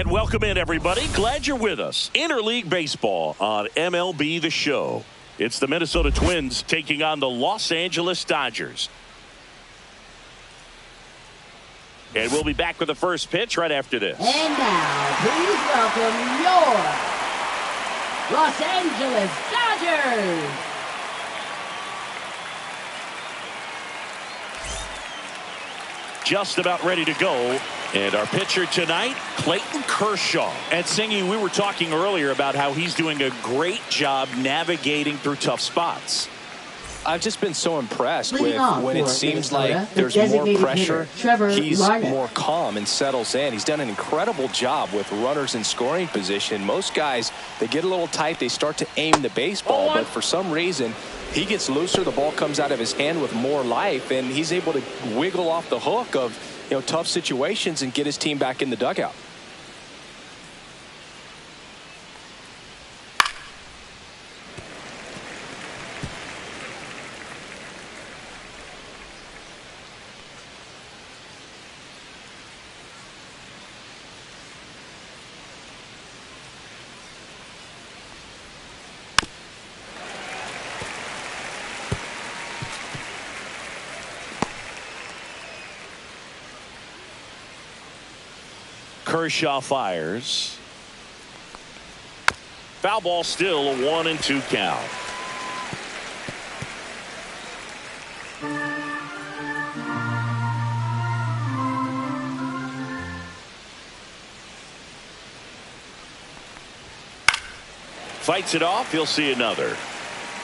And welcome in, everybody. Glad you're with us. Interleague Baseball on MLB The Show. It's the Minnesota Twins taking on the Los Angeles Dodgers. And we'll be back with the first pitch right after this. And now, please welcome your Los Angeles Dodgers. Just about ready to go. And our pitcher tonight, Clayton Kershaw. And Singy, we were talking earlier about how he's doing a great job navigating through tough spots. I've just been so impressed with when it seems like there's more pressure. He's more calm and settles in. He's done an incredible job with runners in scoring position. Most guys, they get a little tight. They start to aim the baseball, but for some reason, he gets looser. The ball comes out of his hand with more life, and he's able to wiggle off the hook of tough situations and get his team back in the dugout. Kershaw fires. Foul ball, still a 1-2 count. Fights it off. He'll see another.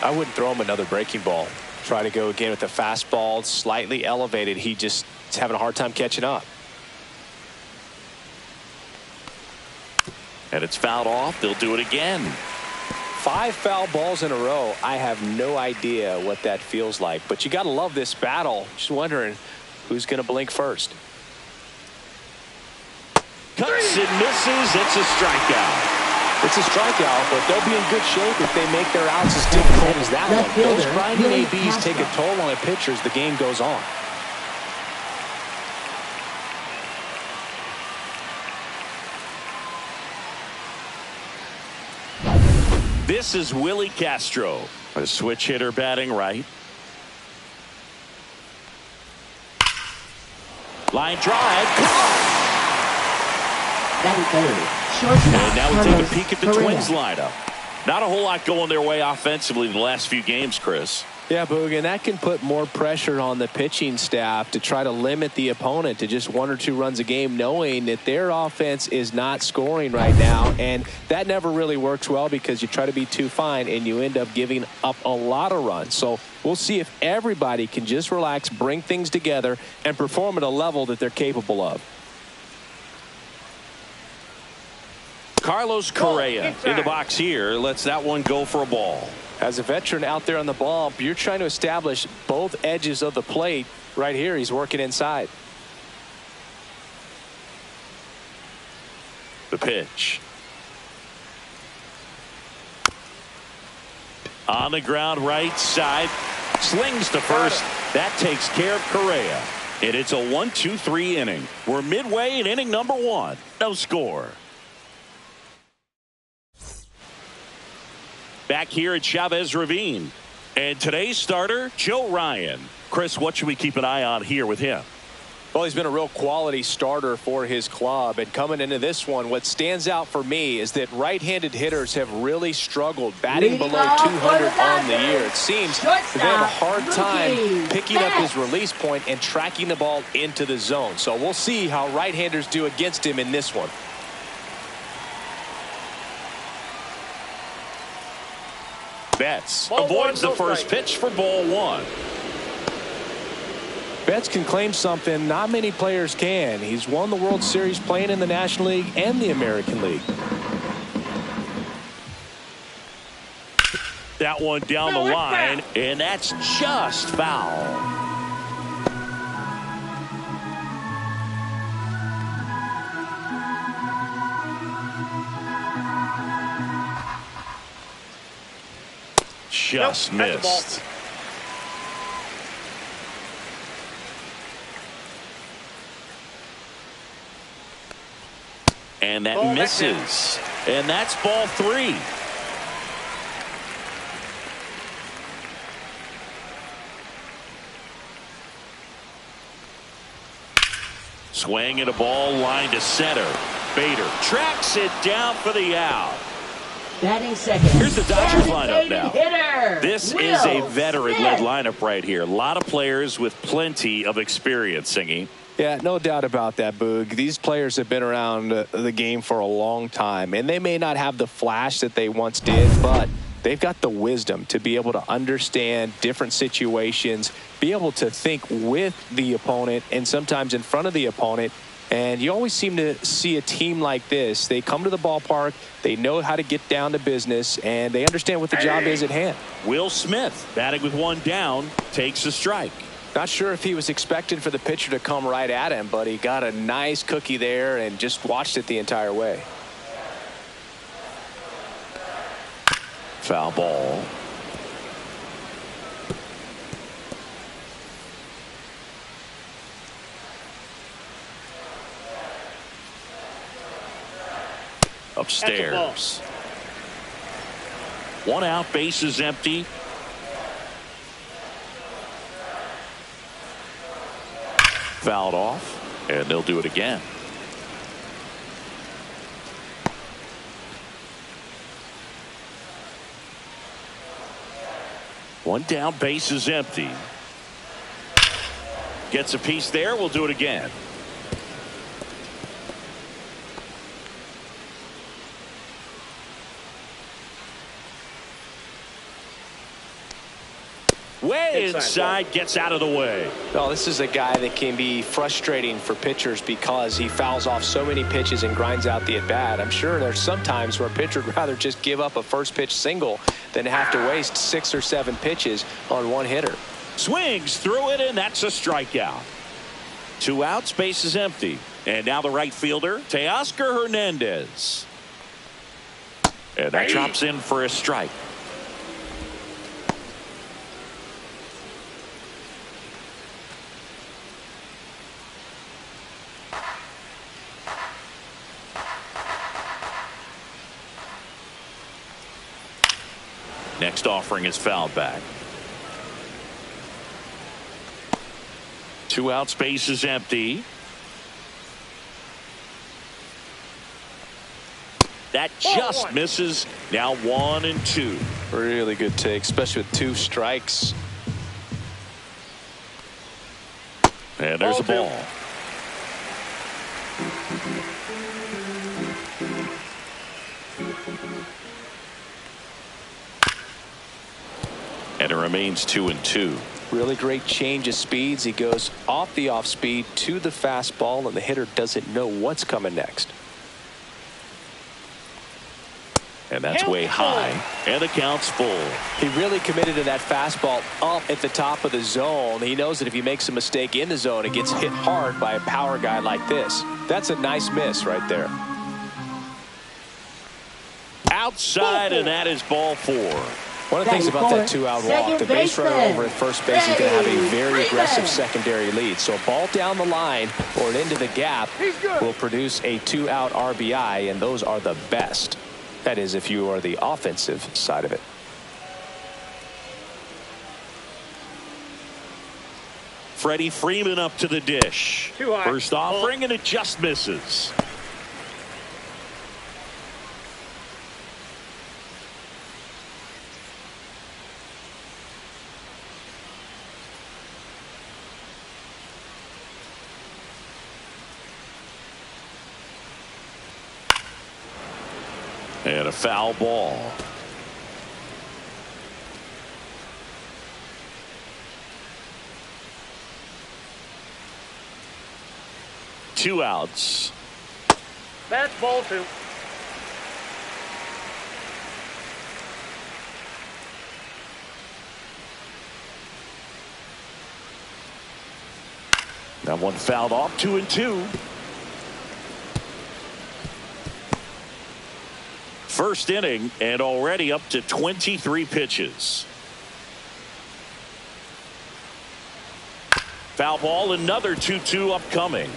I wouldn't throw him another breaking ball. Try to go again with the fastball, slightly elevated. He just is having a hard time catching up. And it's fouled off. They'll do it again. 5 foul balls in a row. I have no idea what that feels like, but you got to love this battle. Just wondering who's going to blink first. Cuts and misses. It's a strikeout. It's a strikeout, but they'll be in good shape if they make their outs as difficult as that one. Those grinding ABs take a toll on a pitcher as the game goes on. This is Willie Castro, a switch hitter batting right. Line drive. And now we take a peek at the Twins lineup. Not a whole lot going their way offensively the last few games, Chris. Yeah, Boog, and that can put more pressure on the pitching staff to try to limit the opponent to just 1 or 2 runs a game, knowing that their offense is not scoring right now. And that never really works well because you try to be too fine and you end up giving up a lot of runs. So we'll see if everybody can just relax, bring things together, and perform at a level that they're capable of. Carlos Correa in the box here. Lets that one go for a ball. As a veteran out there on the bump, you're trying to establish both edges of the plate. Right here, he's working inside. The pitch. On the ground, right side. Slings to first. That takes care of Correa. And it's a 1-2-3 inning. We're midway in inning number 1. No score. Back here at Chavez Ravine. And today's starter, Joe Ryan. Chris, what should we keep an eye on here with him? Well, he's been a real quality starter for his club. And coming into this one, what stands out for me is that right-handed hitters have really struggled batting below 200 on the year. It seems they have a hard time picking up his release point and tracking the ball into the zone. So we'll see how right-handers do against him in this one. Betts avoids the first pitch for ball 1. Betts can claim something not many players can. He's won the World Series playing in the National League and the American League. That one down the line, and that's just foul. Just missed. And that misses. And that's ball 3. Swing and a ball line to center. Bader tracks it down for the out. Batting second. Here's the Dodgers lineup now. Hitter. This is a veteran-led lineup right here. A lot of players with plenty of experience, Singy. Yeah, no doubt about that, Boog. These players have been around the game for a long time, and they may not have the flash that they once did, but they've got the wisdom to be able to understand different situations, be able to think with the opponent and sometimes in front of the opponent. And you always seem to see a team like this. They come to the ballpark, they know how to get down to business, and they understand what the job is at hand. Will Smith, batting with 1 down, takes a strike. Not sure if he was expecting for the pitcher to come right at him, but he got a nice cookie there and just watched it the entire way. Foul ball. Upstairs. 1 out, base is empty. Fouled off, and they'll do it again. One down, base is empty. Gets a piece there, we'll do it again. Way inside, gets out of the way. Well, this is a guy that can be frustrating for pitchers because he fouls off so many pitches and grinds out the at-bat. I'm sure there's some times where a pitcher would rather just give up a first pitch single than have to waste 6 or 7 pitches on one hitter. Swings through it, and that's a strikeout. 2 outs, base is empty. And now the right fielder, Teoscar Hernandez. And that drops in for a strike. Next offering is fouled back. 2 outs, base is empty. That just misses. Now 1 and 2. Really good take, especially with 2 strikes. And there's a ball. And it remains 2 and 2. Really great change of speeds. He goes off the off speed to the fastball, and the hitter doesn't know what's coming next. And that's way high, and the count's full. He really committed to that fastball up at the top of the zone. He knows that if he makes a mistake in the zone, it gets hit hard by a power guy like this. That's a nice miss right there. Outside, and that is ball 4. One of the things about that 2-out walk, the base runner over at first base is going to have a very aggressive secondary lead. So a ball down the line or into the gap will produce a 2-out RBI, and those are the best. That is, if you are the offensive side of it. Freddie Freeman up to the dish. First offering, and it just misses. And a foul ball. Two outs. That's ball 2. That one fouled off. 2 and 2. First inning, and already up to 23 pitches. Foul ball, another 2-2 upcoming.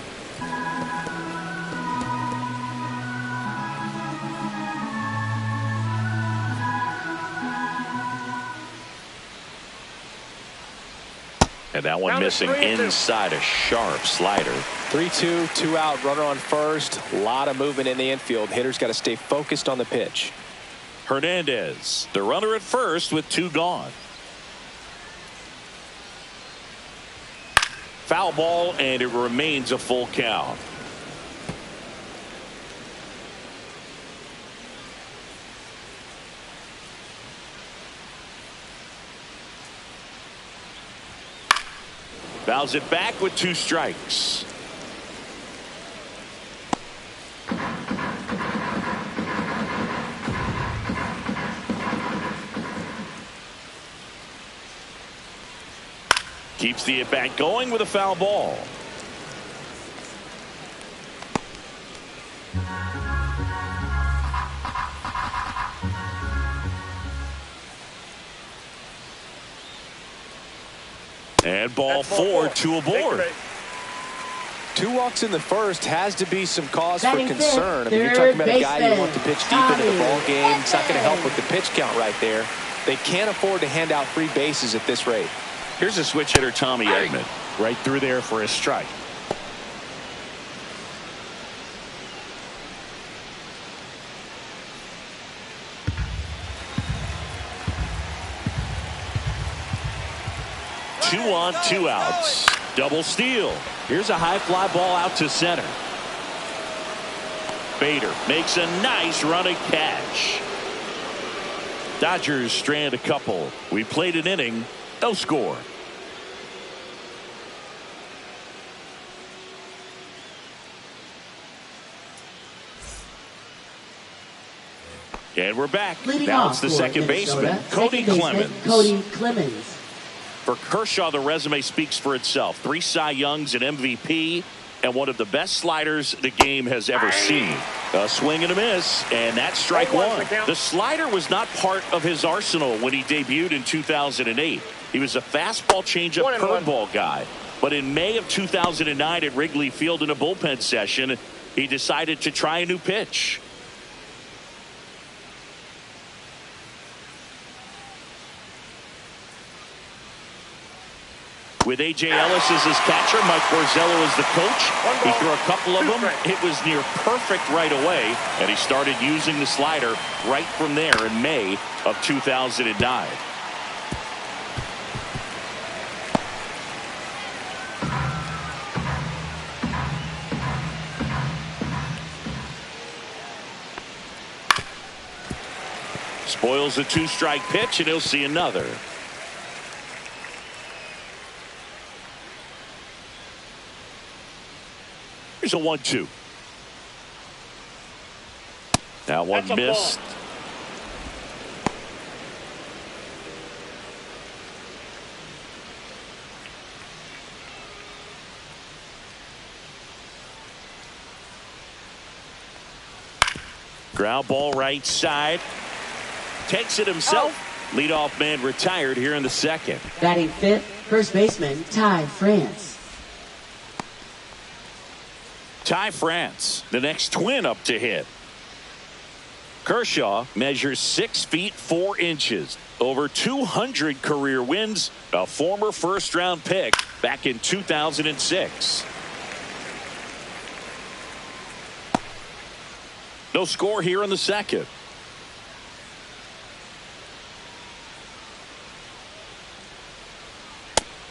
And that one missing inside a sharp slider. 3-2, 2 out, runner on first. A lot of movement in the infield. Hitter's got to stay focused on the pitch. Hernandez, the runner at first with 2 gone. Foul ball, and it remains a full count. Fouls it back with 2 strikes. Keeps the at-bat going with a foul ball. And ball 4, 2 aboard. 2 walks in the first has to be some cause for Batting concern. fifth, I mean, you're talking about a guy baseman, you want to pitch deep into the ball game. It's not going to help with the pitch count right there. They can't afford to hand out free bases at this rate. Here's a switch hitter, Tommy Edman, right through there for a strike. Two on, 2 outs. Double steal. Here's a high fly ball out to center. Bader makes a nice running catch. Dodgers strand a couple. We played an inning. No score. And we're back. Leading Now off it's the for second Minnesota, baseman, Cody second baseman, Clemens. Cody Clemens. For Kershaw, the resume speaks for itself. 3 Cy Youngs, an MVP, and one of the best sliders the game has ever seen. A swing and a miss, and that's strike 1. The slider was not part of his arsenal when he debuted in 2008. He was a fastball changeup curveball guy. But in May of 2009 at Wrigley Field in a bullpen session, he decided to try a new pitch. With A.J. Ellis as his catcher, Mike Borzello as the coach. He threw a couple of them. It was near perfect right away, and he started using the slider right from there in May of 2009. Spoils a 2-strike pitch, and he'll see another. Here's a 1-2. That one missed. Ground ball right side. Takes it himself. Leadoff man retired here in the second. Batting fifth, first baseman, Ty France. Ty France, the next Twin up to hit. Kershaw measures 6 feet 4 inches. Over 200 career wins. A former first-round pick back in 2006. No score here in the second.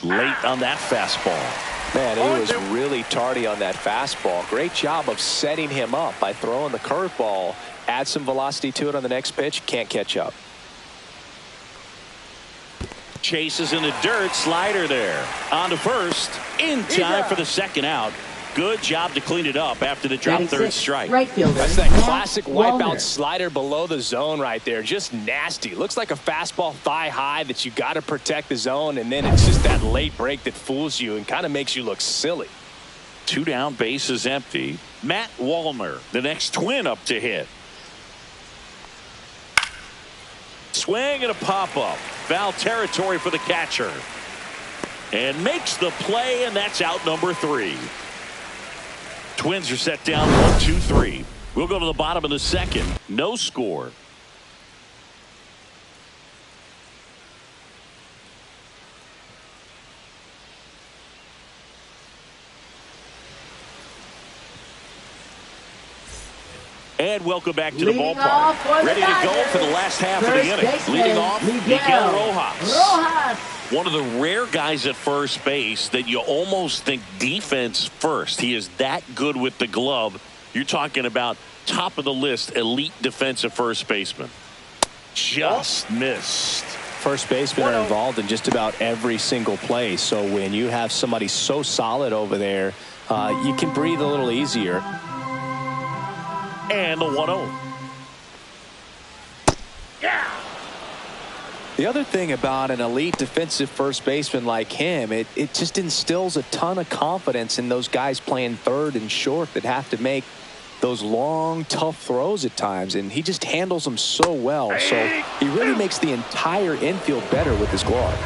Late on that fastball. Man, he was really tardy on that fastball. Great job of setting him up by throwing the curveball. Add some velocity to it on the next pitch. Can't catch up. Chases in the dirt. Slider there. On to first. In time for the second out. Good job to clean it up after the drop third strike. Right fielder, that's that classic wipeout Walner. slider below the zone right there. Just nasty. Looks like a fastball thigh high that you got to protect the zone, and then it's just that late break that fools you and kind of makes you look silly. 2 down, bases empty. Matt Wallner, the next Twin up to hit. Swing and a pop-up. Foul territory for the catcher. And makes the play, and that's out number 3. Twins are set down 1-2-3. We'll go to the bottom of the second. No score. And welcome back to the ballpark. Ready to go for the last half of the inning. Leading off, Miguel Rojas. One of the rare guys at first base that you almost think defense first. He is that good with the glove. You're talking about top of the list, elite defensive first baseman. Just missed. First basemen are involved in just about every single play. So when you have somebody so solid over there, you can breathe a little easier. And the 1-0. Yeah. The other thing about an elite defensive first baseman like him, it just instills a ton of confidence in those guys playing third and short that have to make those long, tough throws at times, and he just handles them so well. So he really makes the entire infield better with his glove.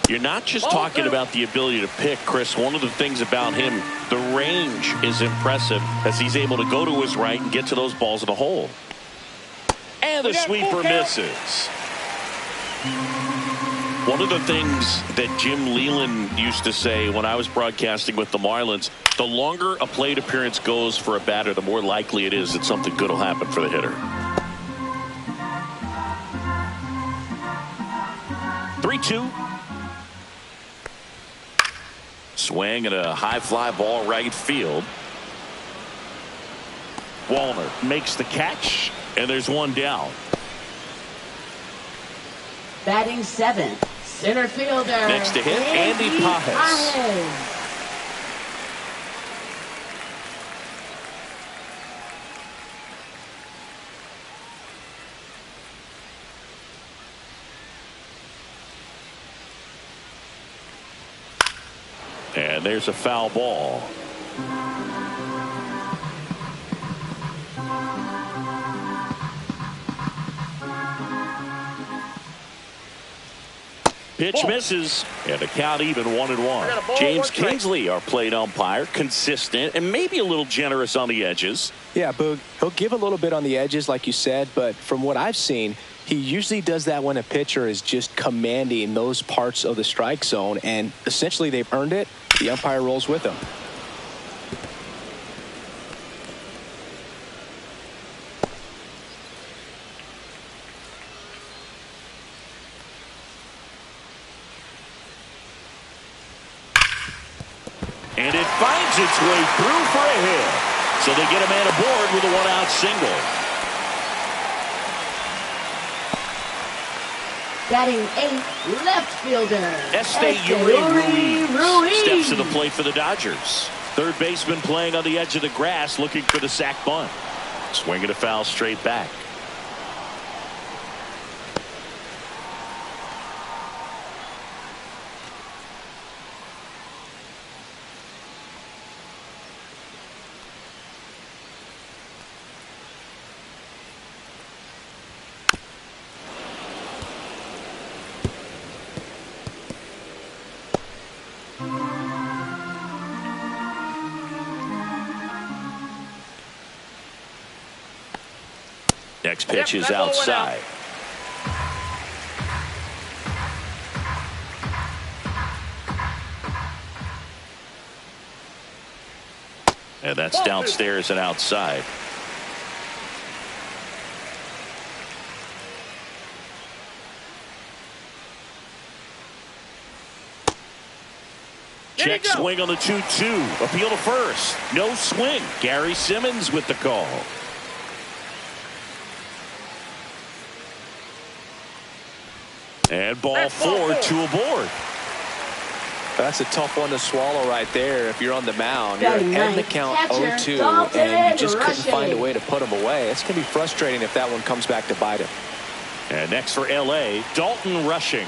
You're not just talking about the ability to pick, Chris. One of the things about him, the range is impressive as he's able to go to his right and get to those balls in the hole. And the sweeper misses. One of the things that Jim Leyland used to say when I was broadcasting with the Marlins, the longer a plate appearance goes for a batter, the more likely it is that something good will happen for the hitter. 3-2. Swing and a high fly ball right field. Wallner makes the catch, and there's one down. Batting seventh, center fielder. Next to hit, Andy Pages. And there's a foul ball. Pitch misses, and the count even 1-1. James Kingsley, our plate umpire, consistent and maybe a little generous on the edges. Yeah, Boog, he'll give a little bit on the edges, like you said, but from what I've seen, he usually does that when a pitcher is just commanding those parts of the strike zone, and essentially they've earned it. The umpire rolls with them. And it finds its way through for a hit. So they get a man aboard with a one-out single. Batting eighth, left fielder. Ruiz steps to the plate for the Dodgers. Third baseman playing on the edge of the grass, looking for the sac bunt. Swinging a foul straight back. Next pitch is outside. And that's downstairs and outside. Check swing on the 2-2. Appeal to first. No swing. Gary Simmons with the call. And ball four, two aboard. That's a tough one to swallow right there. If you're on the mound, you're ahead in the count 0-2, and you just couldn't find a way to put him away. It's going to be frustrating if that one comes back to bite him. And next for L.A., Dalton Rushing.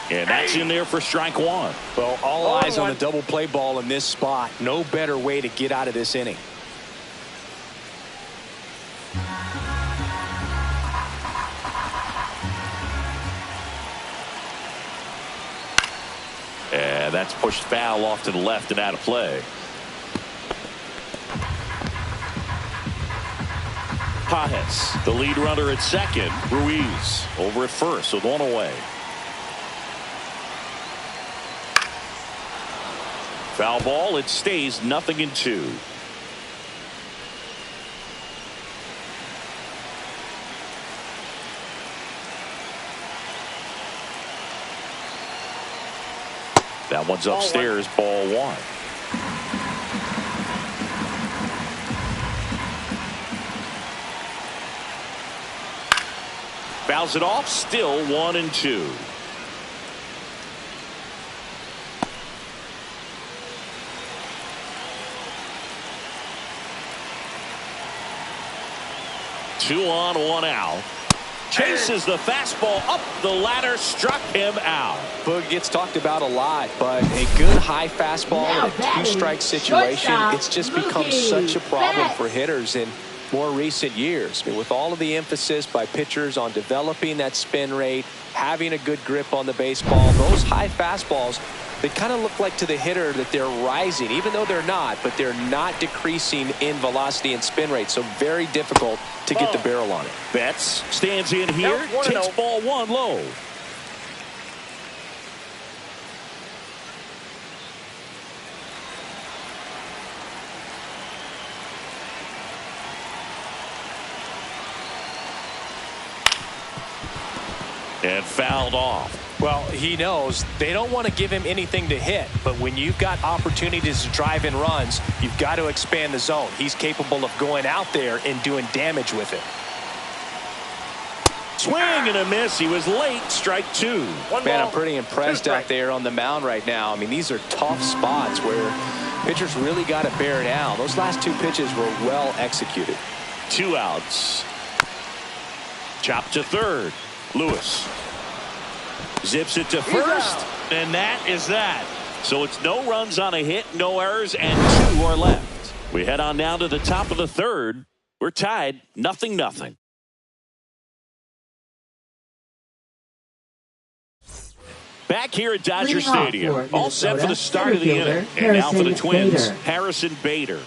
And that's in there for strike one. Well, all eyes on the double play ball in this spot. No better way to get out of this inning. And that's pushed foul off to the left and out of play. Pages, the lead runner at second. Ruiz over at first with one away. Foul ball. It stays 0-2. That one's upstairs. Ball 1. Fouls it off. Still 1-2. Two on, 1 out. Chases the fastball up the ladder, struck him out. Boog gets talked about a lot, but a good high fastball in a 2-strike situation, it's just become such a problem for hitters in more recent years. I mean, with all of the emphasis by pitchers on developing that spin rate, having a good grip on the baseball, those high fastballs, they kind of look like to the hitter that they're rising, even though they're not, but they're not decreasing in velocity and spin rate. So very difficult to get the barrel on it. Betts stands in here, takes ball 1 low. And fouled off. Well, he knows they don't want to give him anything to hit, but when you've got opportunities to drive in runs, you've got to expand the zone. He's capable of going out there and doing damage with it. Swing and a miss. He was late. Strike 2. Man, I'm pretty impressed out there on the mound right now. I mean, these are tough spots where pitchers really got to bear down. Those last 2 pitches were well executed. 2 outs. Chop to third. Lewis zips it to first, and that is that. So it's no runs on a hit, no errors, and 2 are left. We head on now to the top of the third. We're tied 0-0. Back here at Dodger Stadium, all set for the start of the inning. And now for the Twins, Harrison Bader.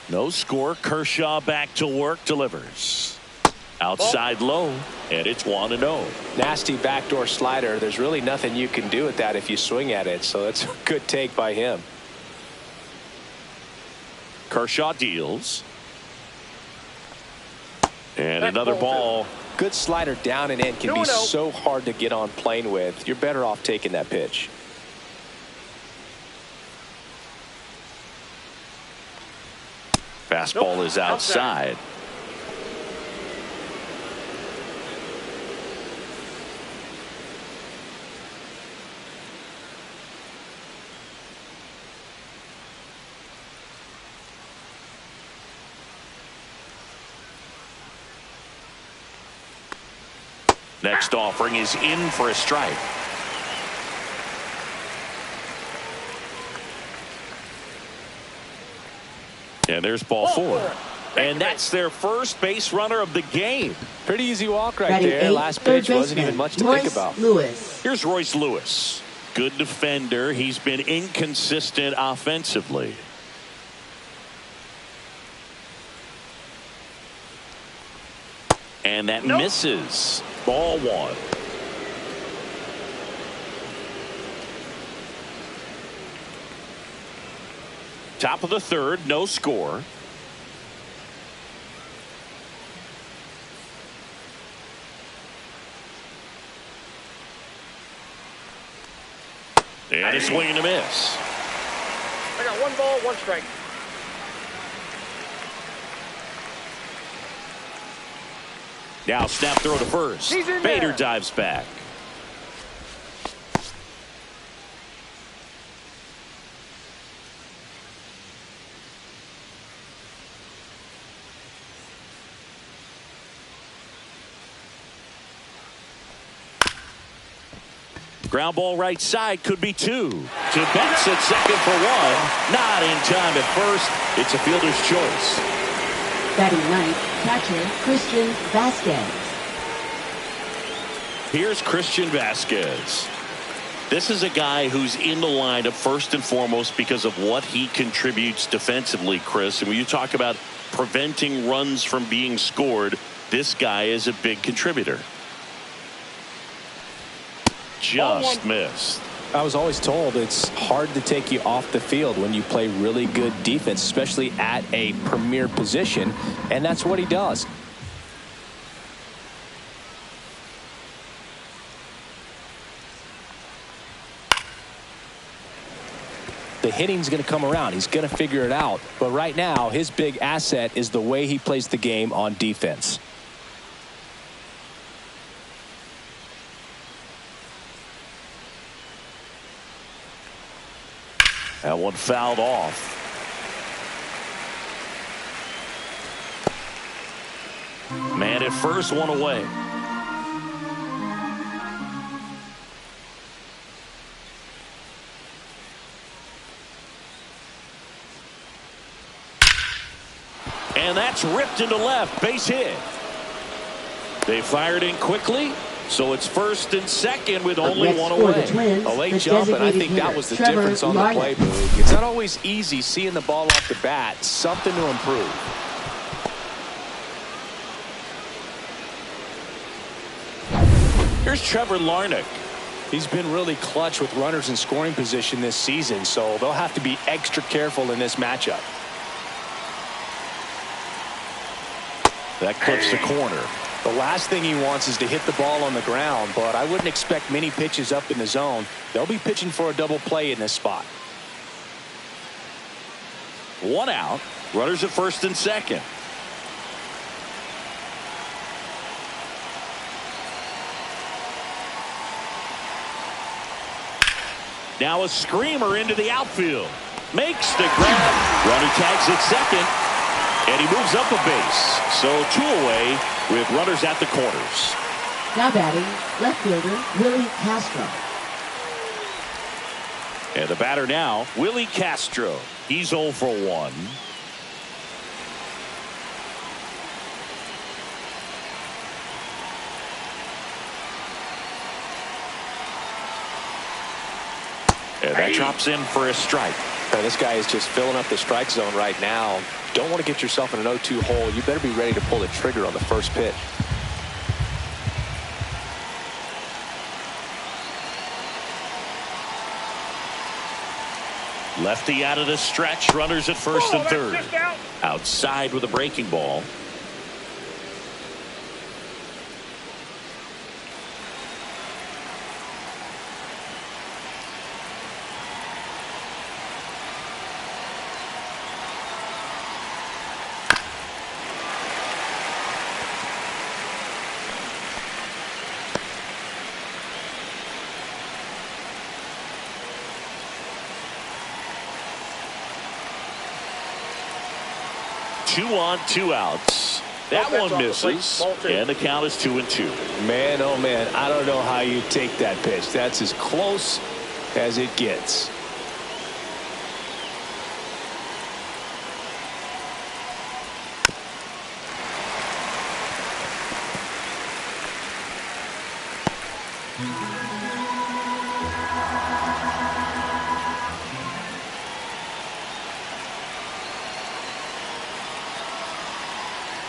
No score. Kershaw back to work, delivers. Outside low, and it's 1-0. Nasty backdoor slider. There's really nothing you can do with that if you swing at it, so it's a good take by him. Kershaw deals. And another ball. Good slider down and in can be so hard to get on plane with. You're better off taking that pitch. Fastball is outside. Next offering is in for a strike. And there's ball 4. And that's their first base runner of the game. Pretty easy walk right there. Last pitch wasn't even much to think about. Here's Royce Lewis. Good defender. He's been inconsistent offensively. And that misses. Ball 1. Top of the third, no score. And a swing and a miss. I got 1 ball, 1 strike. Now snap throw to first. Bader dives back. Ground ball right side, could be 2. To Betts at second for 1. Not in time at first. It's a fielder's choice. Batting 9th, catcher Christian Vasquez. Here's Christian Vasquez. This is a guy who's in the lineup first and foremost because of what he contributes defensively, Chris. And when you talk about preventing runs from being scored, this guy is a big contributor. Just missed. I was always told it's hard to take you off the field when you play really good defense, especially at a premier position, and that's what he does. The hitting's going to come around. He's going to figure it out. But right now, his big asset is the way he plays the game on defense. That one fouled off. Man at first, one away. And that's ripped into left. Base hit. They fired in quickly. So it's first and second with only one away. Twins, a late jump, and I think that was the difference on the play move. It's not always easy seeing the ball off the bat. Something to improve. Here's Trevor Larnach. He's been really clutch with runners in scoring position this season, so they'll have to be extra careful in this matchup. That clips the corner. The last thing he wants is to hit the ball on the ground, but I wouldn't expect many pitches up in the zone. They'll be pitching for a double play in this spot. One out. Runners at first and second. Now a screamer into the outfield. Makes the grab. Runner tags at second. And he moves up a base. So two away with runners at the corners. Now batting, left fielder, Willie Castro. And the batter now, Willie Castro. He's 0 for 1. And that drops in for a strike. This guy is just filling up the strike zone right now. Don't want to get yourself in an 0-2 hole. You better be ready to pull the trigger on the first pitch. Lefty out of the stretch. Runners at first and third. Outside with a breaking ball. Two on, two outs. That one misses, and the count is 2-2. Man, oh man, I don't know how you take that pitch. That's as close as it gets.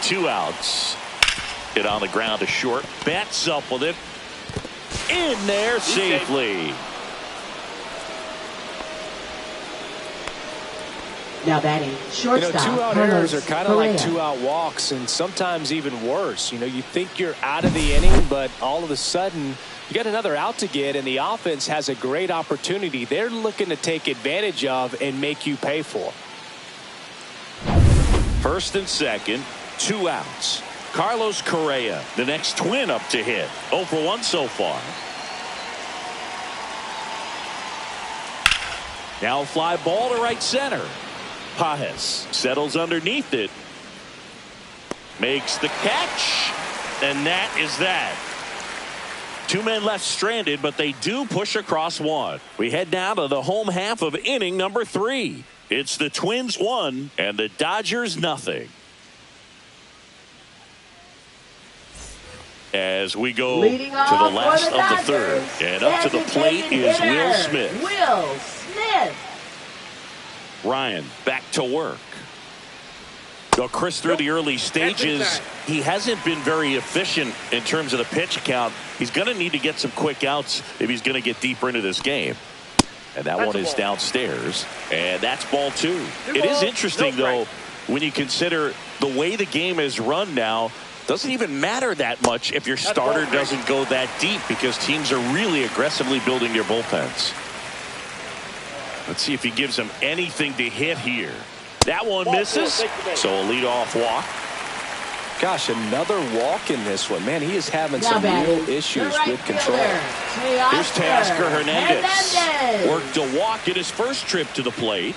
Two outs. Hit on the ground to short. Bats up with it. In there safely. Now batting, shortstop. 2-out errors are kind of like 2-out walks, and sometimes even worse. You think you're out of the inning, but all of a sudden you got another out to get, and the offense has a great opportunity they're looking to take advantage of and make you pay for. First and second. 2 outs. Carlos Correa, the next Twin up to hit. 0 for 1 so far. Now a fly ball to right center. Pajes settles underneath it. Makes the catch. And that is that. 2 men left stranded, but they do push across one. We head down to the home half of inning number 3. It's the Twins 1 and the Dodgers nothing. As we go to the last of the third. And up to the plate is Will Smith. Will Smith. Ryan back to work. Well, Chris, through the early stages, he hasn't been very efficient in terms of the pitch count. He's going to need to get some quick outs if he's going to get deeper into this game. And that one is downstairs. And that's ball 2. It is balls, interesting, no though, when you consider the way the game is run now. Doesn't even matter that much if your starter doesn't go that deep, because teams are really aggressively building their bullpens. Let's see if he gives them anything to hit here. That one misses. So a leadoff walk. Gosh, another walk in this one. Man, he is having some real issues with control. Here's Teoscar Hernandez. Worked a walk in his first trip to the plate.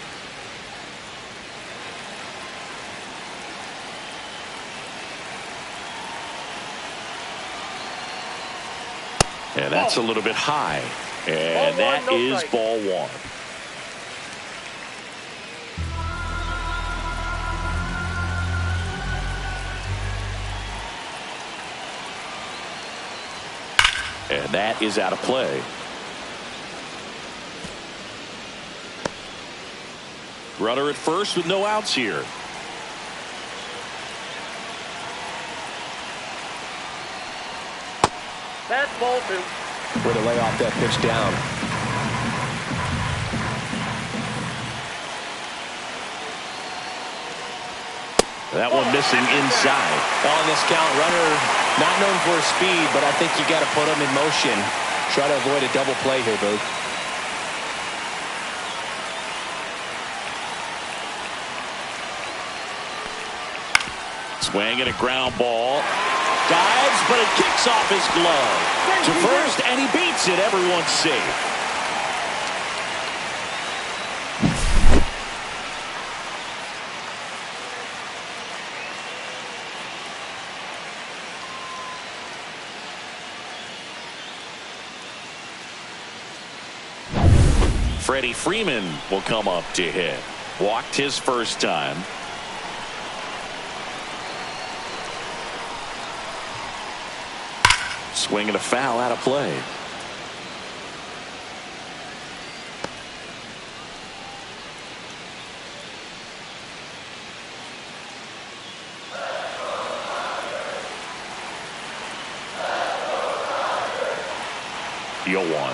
And that's a little bit high. And that is ball 1. And that is out of play. Runner at first with no outs here. That's ball 2. Way to lay off that pitch down. That one missing inside. On this count, runner not known for his speed, but I think you got to put him in motion. Try to avoid a double play here, Boog. Swing and a ground ball. Dives, but it kicks off his glove to first, and he beats it. Everyone's safe. Freddie Freeman will come up to hit. Walked his first time. Swing and a foul, out of play. The 0-1.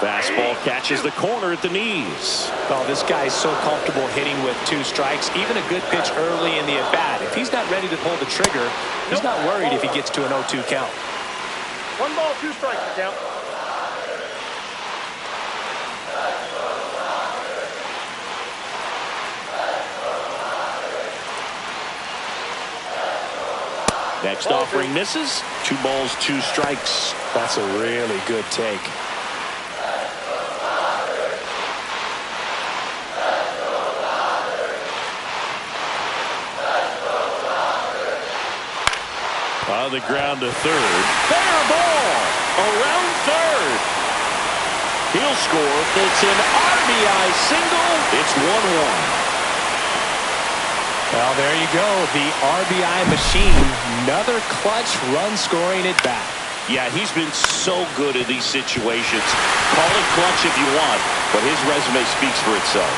Fastball catches the corner at the knees. Oh, this guy is so comfortable hitting with 2 strikes. Even a good pitch early in the at-bat. If he's not ready to pull the trigger, he's not worried if he gets to an 0-2 count. 1 ball, 2 strikes to count. Next offering misses. 2 balls, 2 strikes. That's a really good take. On the ground to third. Fair ball around third. He'll score. It's an RBI single. It's 1-1. Well, there you go. The RBI machine. Another clutch run scoring at bat. Yeah, he's been so good in these situations. Call it clutch if you want, but his resume speaks for itself.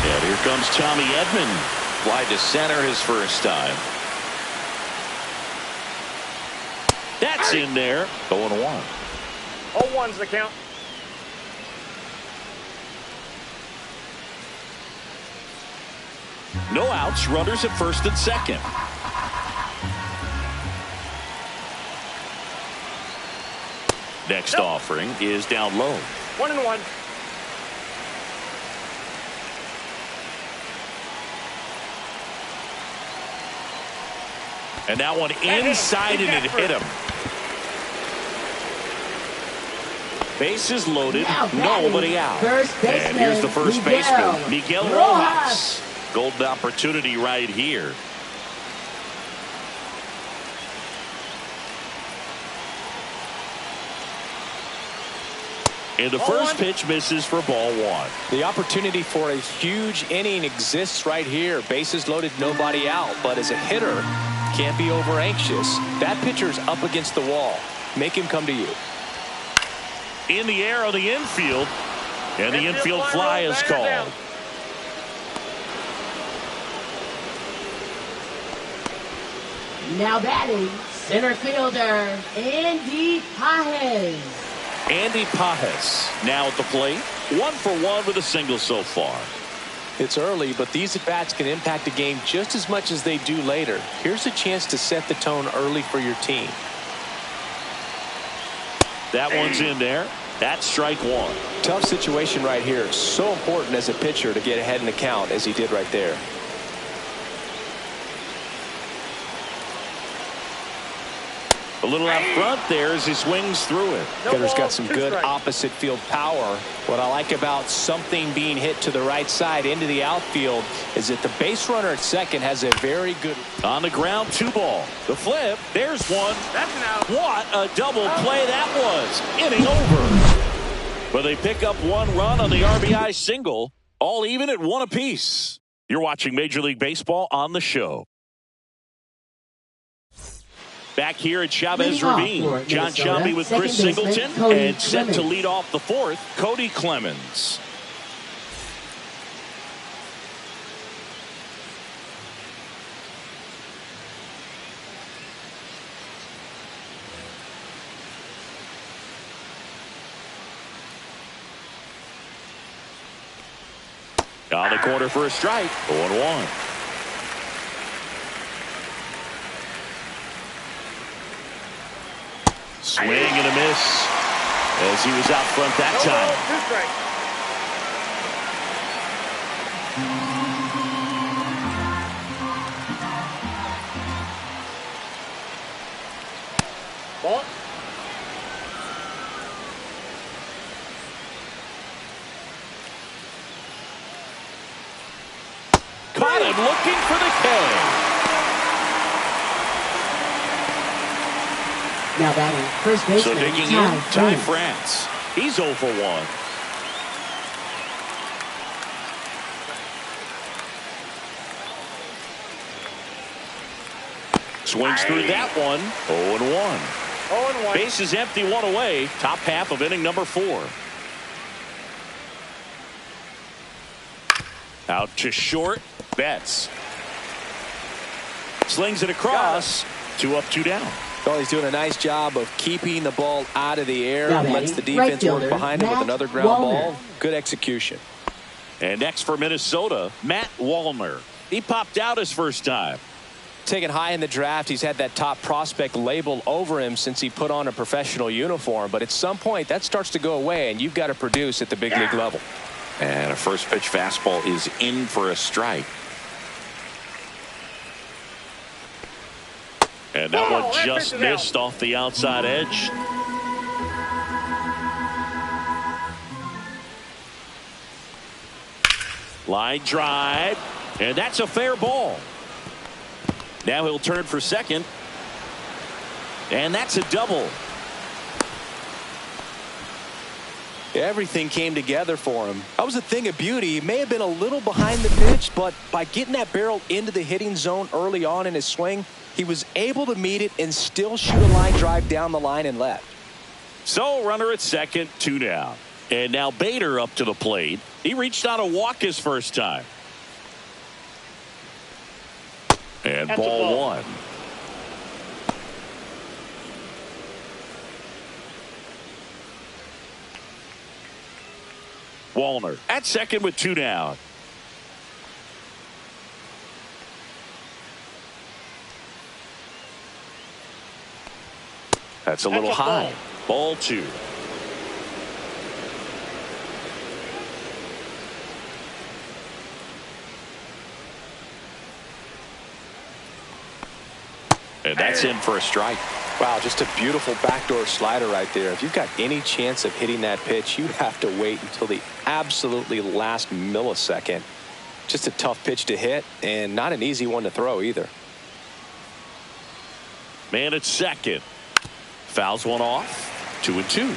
And here comes Tommy Edman. Fly to center his first time. That's in there. 0-1. 0-1's the count. No outs. Runners at first and second. Next offering is down low. 1-1. And that one inside, and it hit him. Bases loaded, nobody out. And here's the first baseman, Miguel Rojas. Golden opportunity right here. And the first pitch misses for ball 1. The opportunity for a huge inning exists right here. Bases loaded, nobody out. But as a hitter, can't be over anxious. That pitcher's up against the wall. Make him come to you. In the air on the infield. And the infield fly is called. Now batting, center fielder, Andy Pages. Andy Pajes now at the plate. 1 for 1 with a single so far. It's early, but these at-bats can impact a game just as much as they do later. Here's a chance to set the tone early for your team. That one's in there. That's strike one. Tough situation right here. So important as a pitcher to get ahead in the count as he did right there. A little out front there as he swings through it. Hitter's got some good opposite field power. What I like about something being hit to the right side into the outfield is that the base runner at second has a very good. On the ground, 2 ball. The flip. There's one. That's an out. What a double play that was. Inning over. But they pick up 1 run on the RBI single. All even at 1 apiece. You're watching Major League Baseball on the show. Back here at Chavez Ravine, John Shelby with Chris Singleton, and set to lead off the 4th, Cody Clemens. On the corner for a strike, 0-1. Swing and a miss as he was out front that time. 2 strikes. Ball. Caught him looking for the K. Now batting first baseman, So digging in, Ty France. He's 0 for 1. Swings through that one. 0-1. 0-1. Base is empty, 1 away. Top half of inning number 4. Out to short. Betts. Slings it across. 2 up, 2 down. Well, he's doing a nice job of keeping the ball out of the air. Now Lets the defense work behind him with another ground ball. Good execution. And next for Minnesota, Matt Wallner. He popped out his first time. Taken high in the draft, he's had that top prospect label over him since he put on a professional uniform. But at some point, that starts to go away, and you've got to produce at the big league level. And a first pitch fastball is in for a strike. And that one just missed off the outside edge. Line drive. And that's a fair ball. Now he'll turn for second. And that's a double. Everything came together for him. That was a thing of beauty. He may have been a little behind the pitch, but by getting that barrel into the hitting zone early on in his swing, he was able to meet it and still shoot a line drive down the line and left. So runner at second, 2 down. And now Bader up to the plate. He reached on a walk his first time. And That's ball 1. Wallner at second with 2 down. That's a little high. Ball 2. And that's in for a strike. Wow, just a beautiful backdoor slider right there. If you've got any chance of hitting that pitch, you have to wait until the absolutely last millisecond. Just a tough pitch to hit and not an easy one to throw either. Man at second. Fouls one off. 2-2.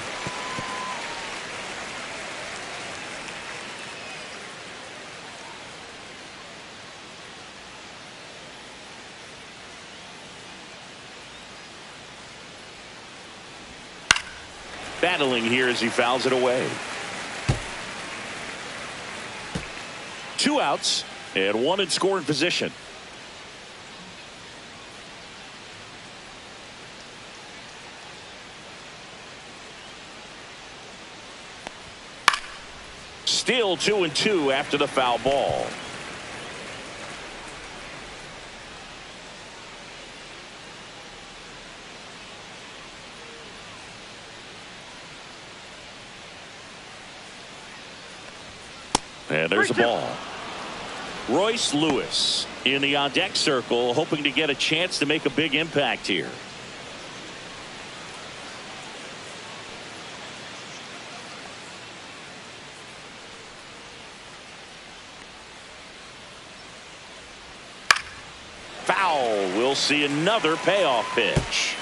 Battling here as he fouls it away. 2 outs and 1 in scoring position. Still 2-2 after the foul ball. And there's a ball. Royce Lewis in the on-deck circle, hoping to get a chance to make a big impact here. Foul. We'll see another payoff pitch.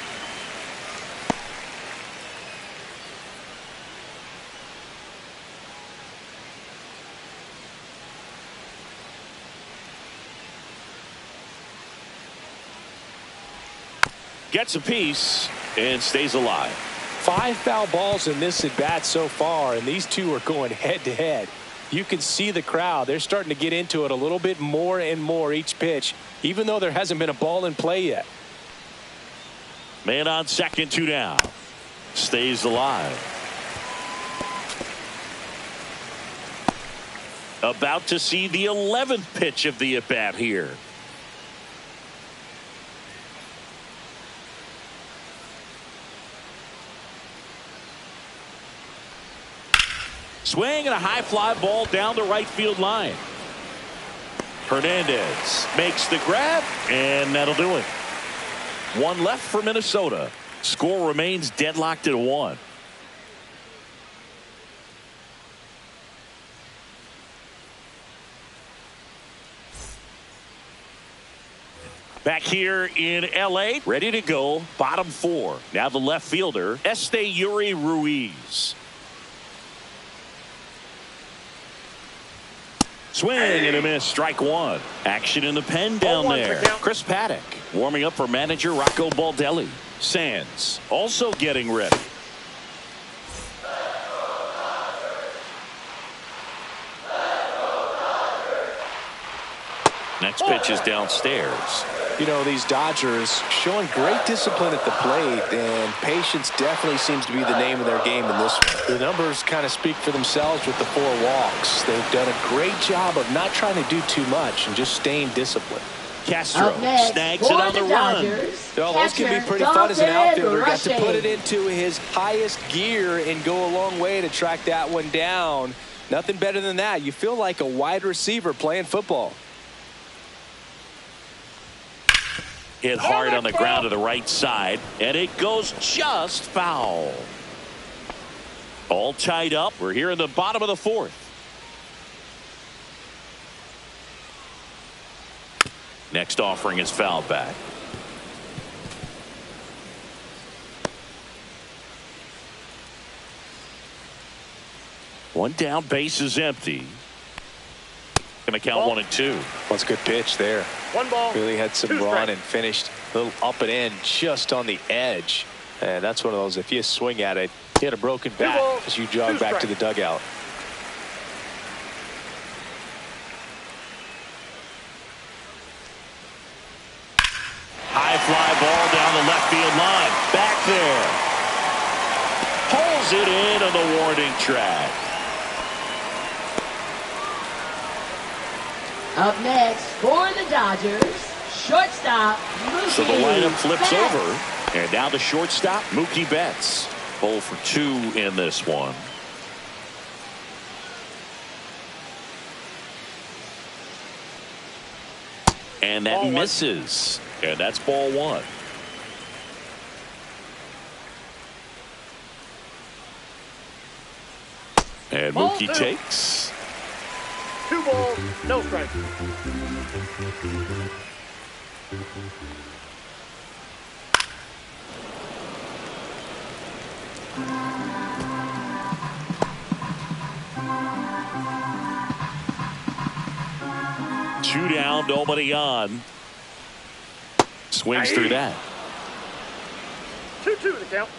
Gets a piece and stays alive. 5 foul balls in this at bat so far, and these two are going head to head. You can see the crowd. They're starting to get into it a little bit more and more each pitch, even though there hasn't been a ball in play yet. Man on second, 2 down. Stays alive. About to see the 11th pitch of the at bat here. Swing and a high fly ball down the right field line. Hernandez makes the grab, and that'll do it. 1 left for Minnesota. Score remains deadlocked at 1. Back here in L.A., ready to go. Bottom 4. Now the left fielder, Esteury Ruiz. Swing and a miss, strike 1. Action in the pen down there. Chris Paddock warming up for manager Rocco Baldelli. Sands also getting ready. Next pitch is downstairs. You know, these Dodgers showing great discipline at the plate, and patience definitely seems to be the name of their game in this one. The numbers kind of speak for themselves with the 4 walks. They've done a great job of not trying to do too much and just staying disciplined. Castro snags it on the run. Oh, those can be pretty fun as an outfielder. Got to put it into his highest gear and go a long way to track that one down. Nothing better than that. You feel like a wide receiver playing football. Hit hard on the ground to the right side, and it goes just foul. All tied up. We're here in the bottom of the 4th. Next offering is fouled back. One down, base is empty. Going to count 1-2. That's a good pitch there. 1 ball. Really had some run and finished a little up and in just on the edge. And that's one of those, if you swing at it, hit a broken bat as you jog back to the dugout. High fly ball down the left field line. Back there. Pulls it in on the warning track. Up next for the Dodgers, shortstop Mookie So the lineup flips Betts. over. And now the shortstop, Mookie Betts. 0 for 2 in this one. And that misses. And that's ball 1. And Mookie takes. 2 balls, no strikes. Two down, nobody on. Swings through that. 2-2 the count.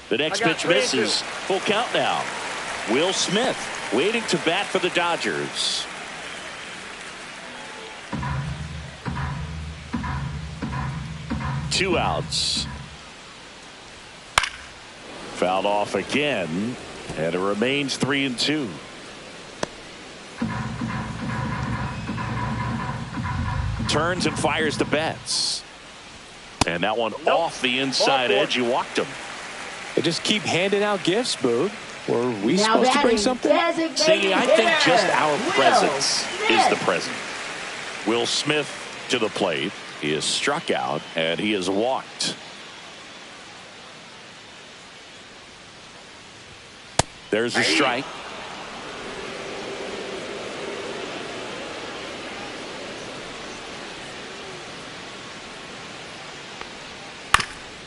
The next pitch misses. Full count now. Will Smith waiting to bat for the Dodgers. Two outs. Fouled off again, and it remains 3-2. Turns and fires the Betts. And that one off the inside edge. You walked him. They just keep handing out gifts, Boog. Were we supposed to bring something? See, I think just our presence is the present. Will Smith to the plate. He is struck out, and he is walked. There's a strike.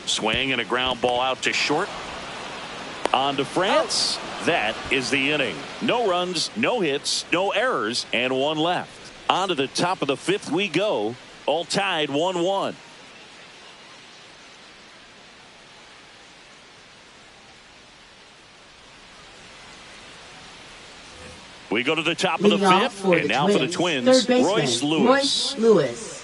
Swing and a ground ball out to short. On to France. That is the inning. No runs, no hits, no errors, and one left. On to the top of the fifth we go. All tied 1-1. We go to the top of the fifth, and now for the Twins, Royce Lewis.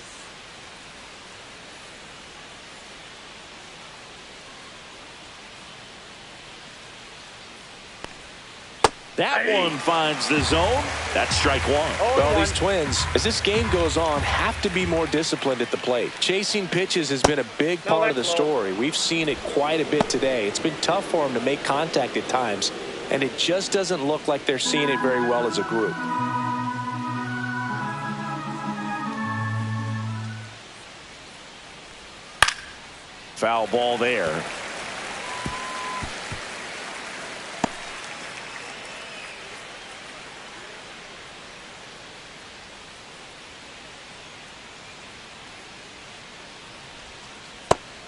That one finds the zone. That's strike one. Well, these Twins, as this game goes on, have to be more disciplined at the plate. Chasing pitches has been a big part of the story. We've seen it quite a bit today. It's been tough for them to make contact at times, and it just doesn't look like they're seeing it very well as a group. Foul ball there.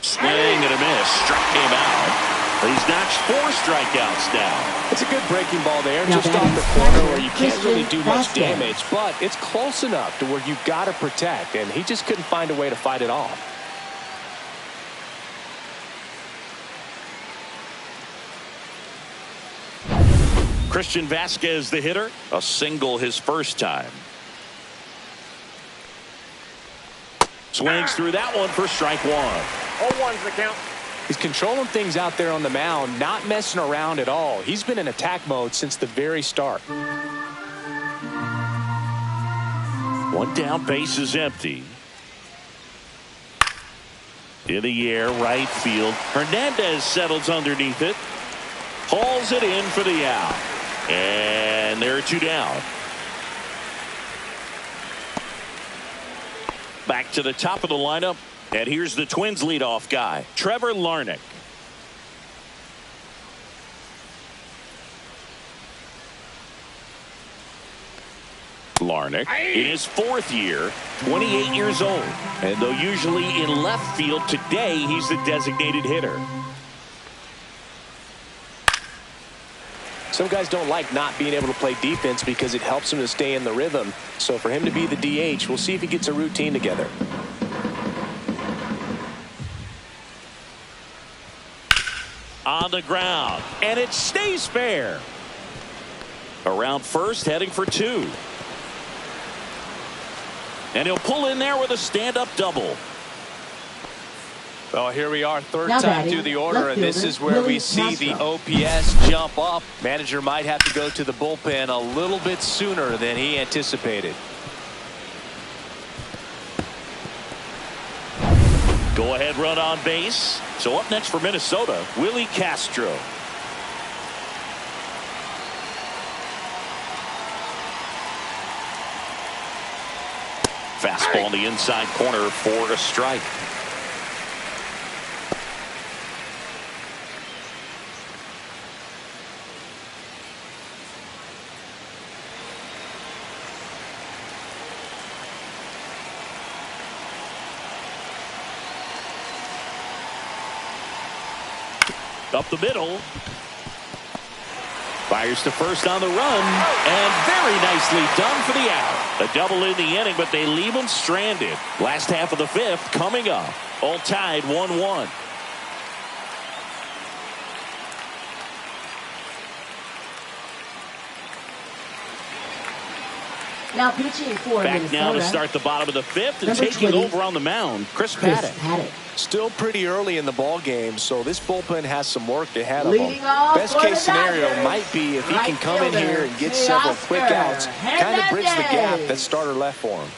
Swing and a miss. Struck him out. But he's notched 4 strikeouts now. It's a good breaking ball there, just off the corner where you can't really do much damage, but it's close enough to where you've got to protect, and he just couldn't find a way to fight it off. Christian Vasquez, the hitter, a single his first time. Swings through that one for strike one. 0-1's the count. He's controlling things out there on the mound, not messing around at all. He's been in attack mode since the very start. One down, base is empty. In the air, right field. Hernandez settles underneath it. Hauls it in for the out. And there are 2 down. Back to the top of the lineup. And here's the Twins leadoff guy, Trevor Larnach. Larnach in his 4th year, 28 years old. And though usually in left field, today he's the designated hitter. Some guys don't like not being able to play defense because it helps them to stay in the rhythm. So for him to be the DH, we'll see if he gets a routine together. On the ground, and it stays fair. Around first, heading for 2. And he'll pull in there with a stand-up double. Well, here we are, third time through the order, and this is where we see the OPS jump up. Manager might have to go to the bullpen a little bit sooner than he anticipated. Go-ahead run on base. So up next for Minnesota, Willie Castro. Fastball in the inside corner for a strike. Up the middle. Fires to first on the run. And very nicely done for the out. A double in the inning, but they leave him stranded. Last half of the 5th coming up. All tied 1-1. Now pitching for Back Minnesota. now to start the bottom of the 5th and taking over on the mound, Chris Paddock. Still pretty early in the ball game, so this bullpen has some work ahead of them. Off Best case scenario might be if he can come in here and get several quick outs, kind of bridge the gap that starter left for him.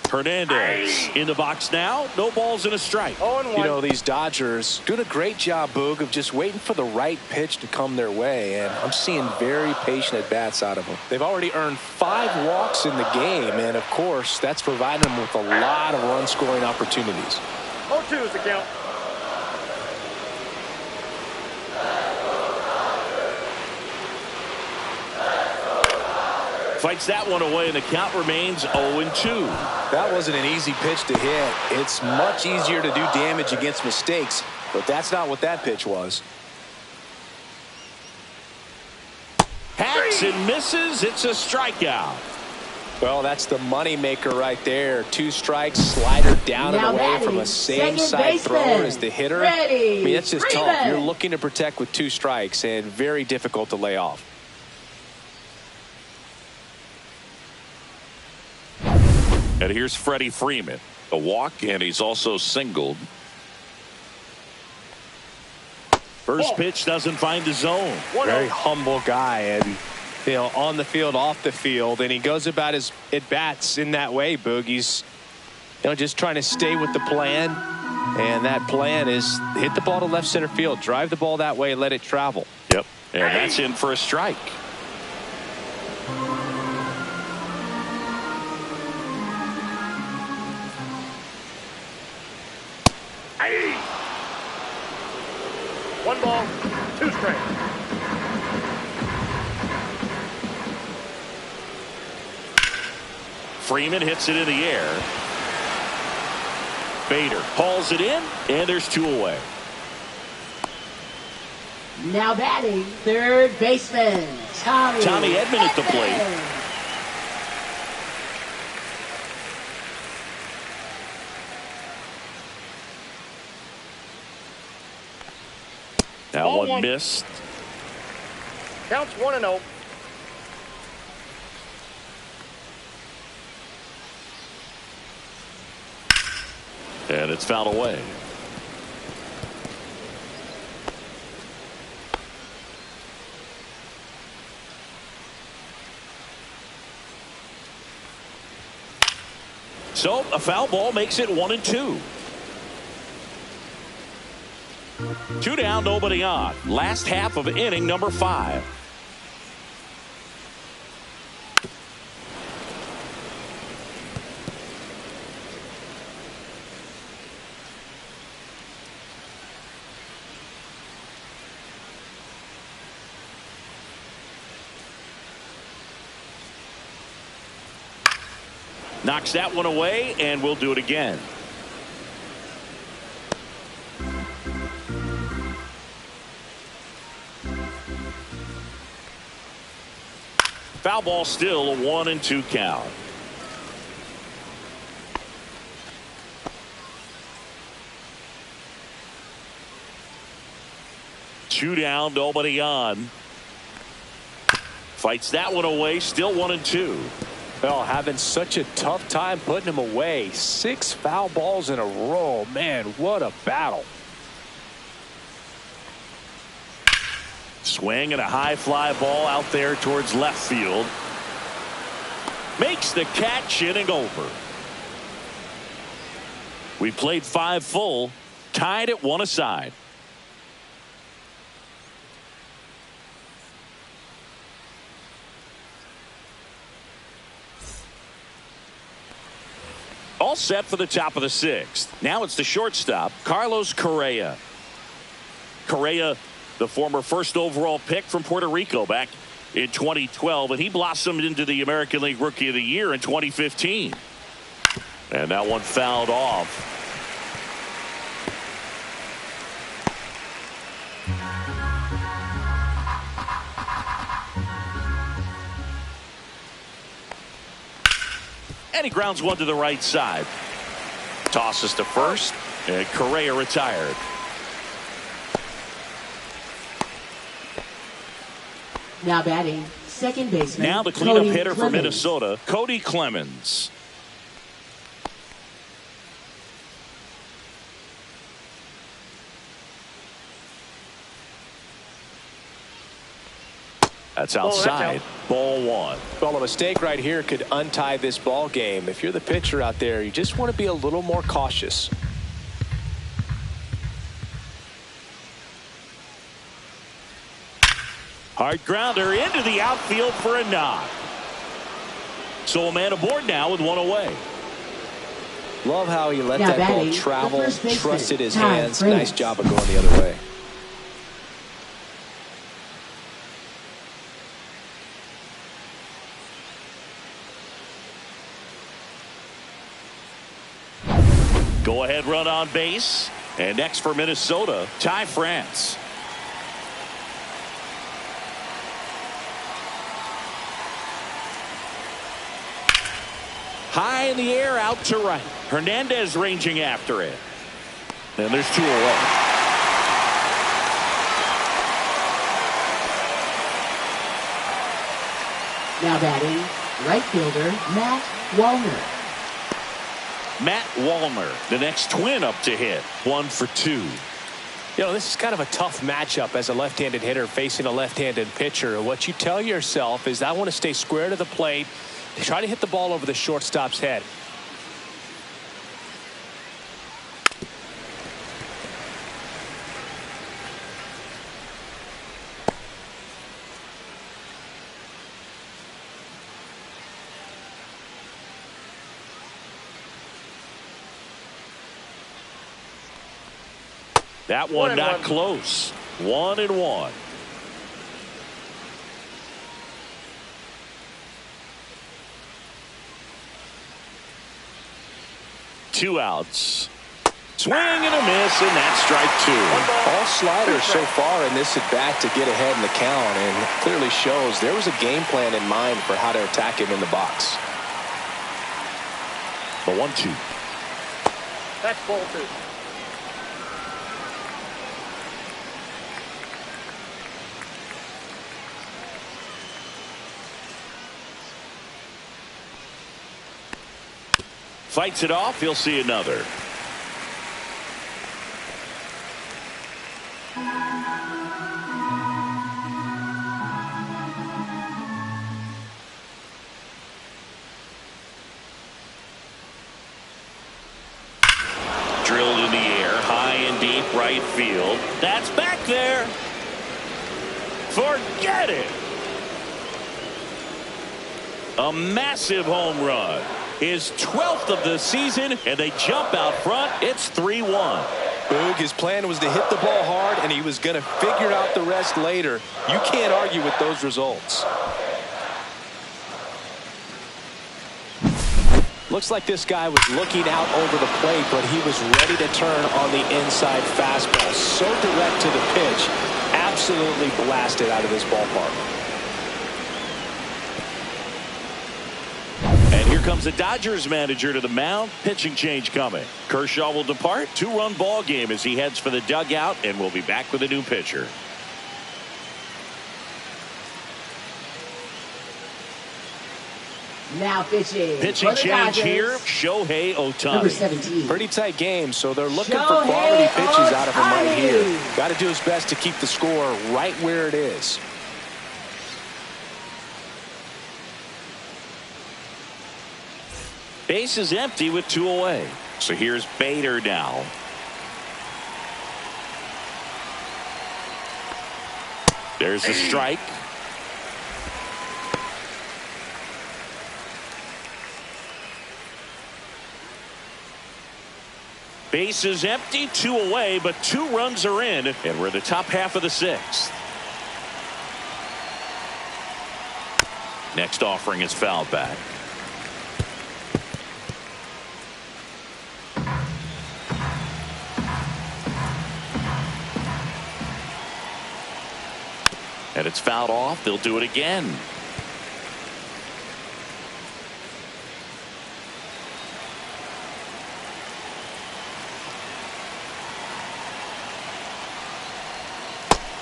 Hernandez in the box now. No balls and a strike. You know, these Dodgers doing a great job, Boog, of just waiting for the right pitch to come their way, and I'm seeing very patient at-bats out of them. They've already earned 5 walks in the game, and, of course, that's providing them with a lot of run-scoring opportunities. 0-2 is the count. Fights that one away, and the count remains 0-2. That wasn't an easy pitch to hit. It's much easier to do damage against mistakes, but that's not what that pitch was. Hacks and misses. It's a strikeout. Well, that's the money maker right there. 2 strikes, slider down and away from a same side thrower as the hitter. I mean, that's just tough. You're looking to protect with 2 strikes and very difficult to lay off. And here's Freddie Freeman. A walk, and he's also singled. First pitch doesn't find the zone. Very humble guy, and you know, on the field, off the field, and he goes about his at-bats in that way, Boog. He's just trying to stay with the plan, and that plan is hit the ball to left center field, drive the ball that way, let it travel. Yep, and that's in for a strike. One ball, 2 strikes. Freeman hits it in the air. Bader hauls it in, and there's 2 away. Now batting, third baseman, Tommy Edman at the plate. That one missed. Counts 1-0. And it's fouled away. So a foul ball makes it 1-2. 2 down, nobody on. Last half of inning number 5. Knocks that one away, and we'll do it again. Foul ball, still a 1-2 count. Two down, nobody on. Fights that one away, still 1-2. Well, having such a tough time putting him away. 6 foul balls in a row. Man, what a battle. Swing and a high fly ball out there towards left field. Makes the catch, inning over. We played 5 full, tied at 1 aside. All set for the top of the 6th. Now it's the shortstop, Carlos Correa. Correa, the former first overall pick from Puerto Rico back in 2012, and he blossomed into the American League Rookie of the Year in 2015. And that one fouled off. And he grounds one to the right side. Tosses to first, and Correa retired. Now batting, second baseman. Now the cleanup Cody hitter for Clemens. Minnesota, Cody Clemens. That's outside. Ball one. Well, a mistake right here could untie this ball game. If you're the pitcher out there, you just want to be a little more cautious. Hard grounder into the outfield for a knock. So a man aboard now with one away. Love how he let Now that ball batting, travel, the first baseman, trusted his Ty hands. France. Nice job of going the other way. Go ahead run on base. And next for Minnesota, Ty France. High in the air out to right. Hernandez ranging after it. And there's two away. Now batting, right fielder Matt Wallner. Matt Wallner, the next twin up to hit. 1 for 2. You know, this is kind of a tough matchup as a left-handed hitter facing a left-handed pitcher. What you tell yourself is, I want to stay square to the plate, try to hit the ball over the shortstop's head. That one not close. 1-1. Two outs. Swing and a miss, and that's strike two. All sliders so far in this at bat to get ahead in the count, and clearly shows there was a game plan in mind for how to attack him in the box. The 1-2. That's ball two. Fights it off. He'll see another. Drilled in the air, high and deep right field. That's back there. Forget it. A massive home run. His 12th of the season, and they jump out front. It's 3-1. Boog, his plan was to hit the ball hard, and he was going to figure out the rest later. You can't argue with those results. Looks like this guy was looking out over the plate, but he was ready to turn on the inside fastball. So direct to the pitch, absolutely blasted out of this ballpark. And here comes the Dodgers manager to the mound. Pitching change coming. Kershaw will depart. 2-run ball game as he heads for the dugout, and we'll be back with a new pitcher. Now pitching. Pitching for the change Dodgers, here. Shohei Ohtani. Number 17. Pretty tight game, so they're looking for Shohei quality pitches out of him right Ohtani. here. Got to do his best to keep the score right where it is. Base is empty with 2 away. So here's Bader now. There's the strike. Base is empty, 2 away, but 2 runs are in, and we're in the top half of the 6th. Next offering is fouled back. And it's fouled off. They'll do it again.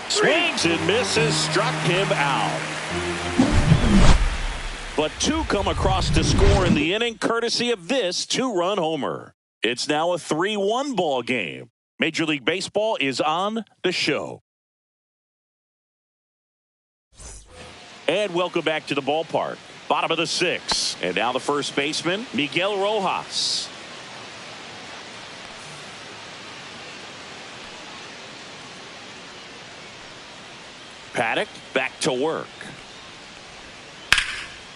Swings and misses. Struck him out. But two come across to score in the inning courtesy of this two-run homer. It's now a 3-1 ball game. Major League Baseball is on the show. And welcome back to the ballpark. Bottom of the 6th. And now the first baseman, Miguel Rojas. Paddock back to work.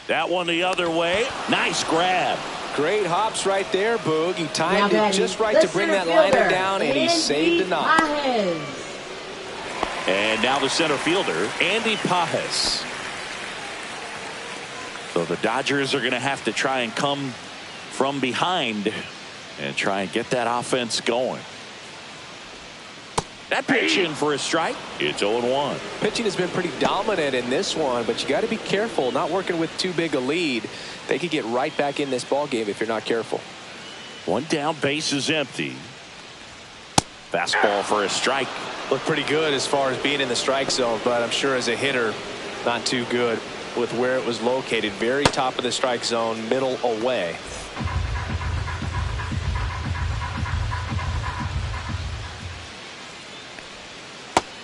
That one the other way. Nice grab. Great hops right there, Boog. He timed it just right to bring that liner down, and he saved a knock. And now the center fielder, Andy Pajes. So the Dodgers are going to have to try and come from behind and try and get that offense going. That pitch in for a strike. It's 0-1. Pitching has been pretty dominant in this one, but you got to be careful not working with too big a lead. They could get right back in this ball game if you're not careful. One down, base is empty. Fastball for a strike. Looked pretty good as far as being in the strike zone, but I'm sure as a hitter, not too good with where it was located. Very top of the strike zone, middle away.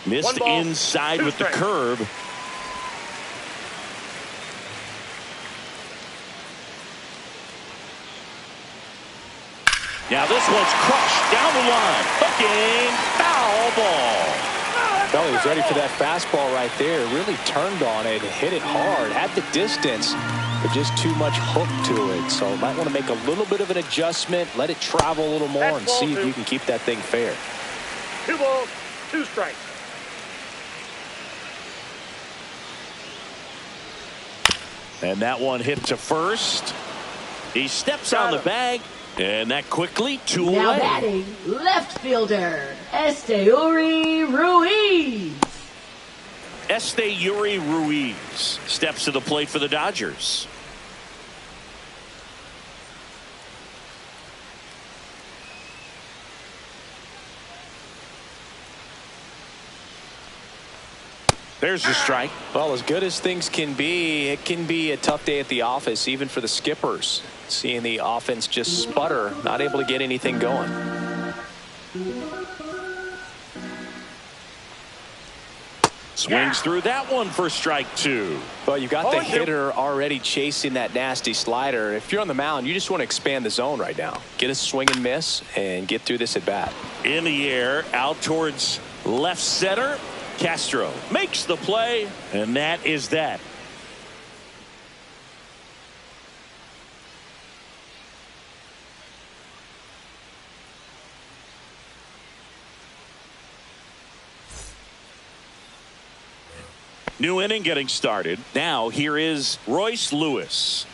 Missed inside with the curve. Now this one's crushed down the line. Hooking, foul ball. Well, he was ready for that fastball right there. Really turned on it, hit it hard, had the distance, but just too much hook to it. So might want to make a little bit of an adjustment, let it travel a little more, and see if you can keep that thing fair. 2 balls, 2 strikes. And that one hit to first. He steps on the bag, and that quickly 2 away. Now batting, left fielder, Esteury Ruiz. Esteury Ruiz steps to the plate for the Dodgers. There's the strike. Well, as good as things can be, it can be a tough day at the office, even for the skippers. Seeing the offense just sputter, not able to get anything going. Swings through that one for strike 2. Well, you got the hitter already chasing that nasty slider. If you're on the mound, you just want to expand the zone right now. Get a swing and miss and get through this at bat. In the air, out towards left center. Castro makes the play, and that is that. New inning getting started. Now here is Royce Lewis.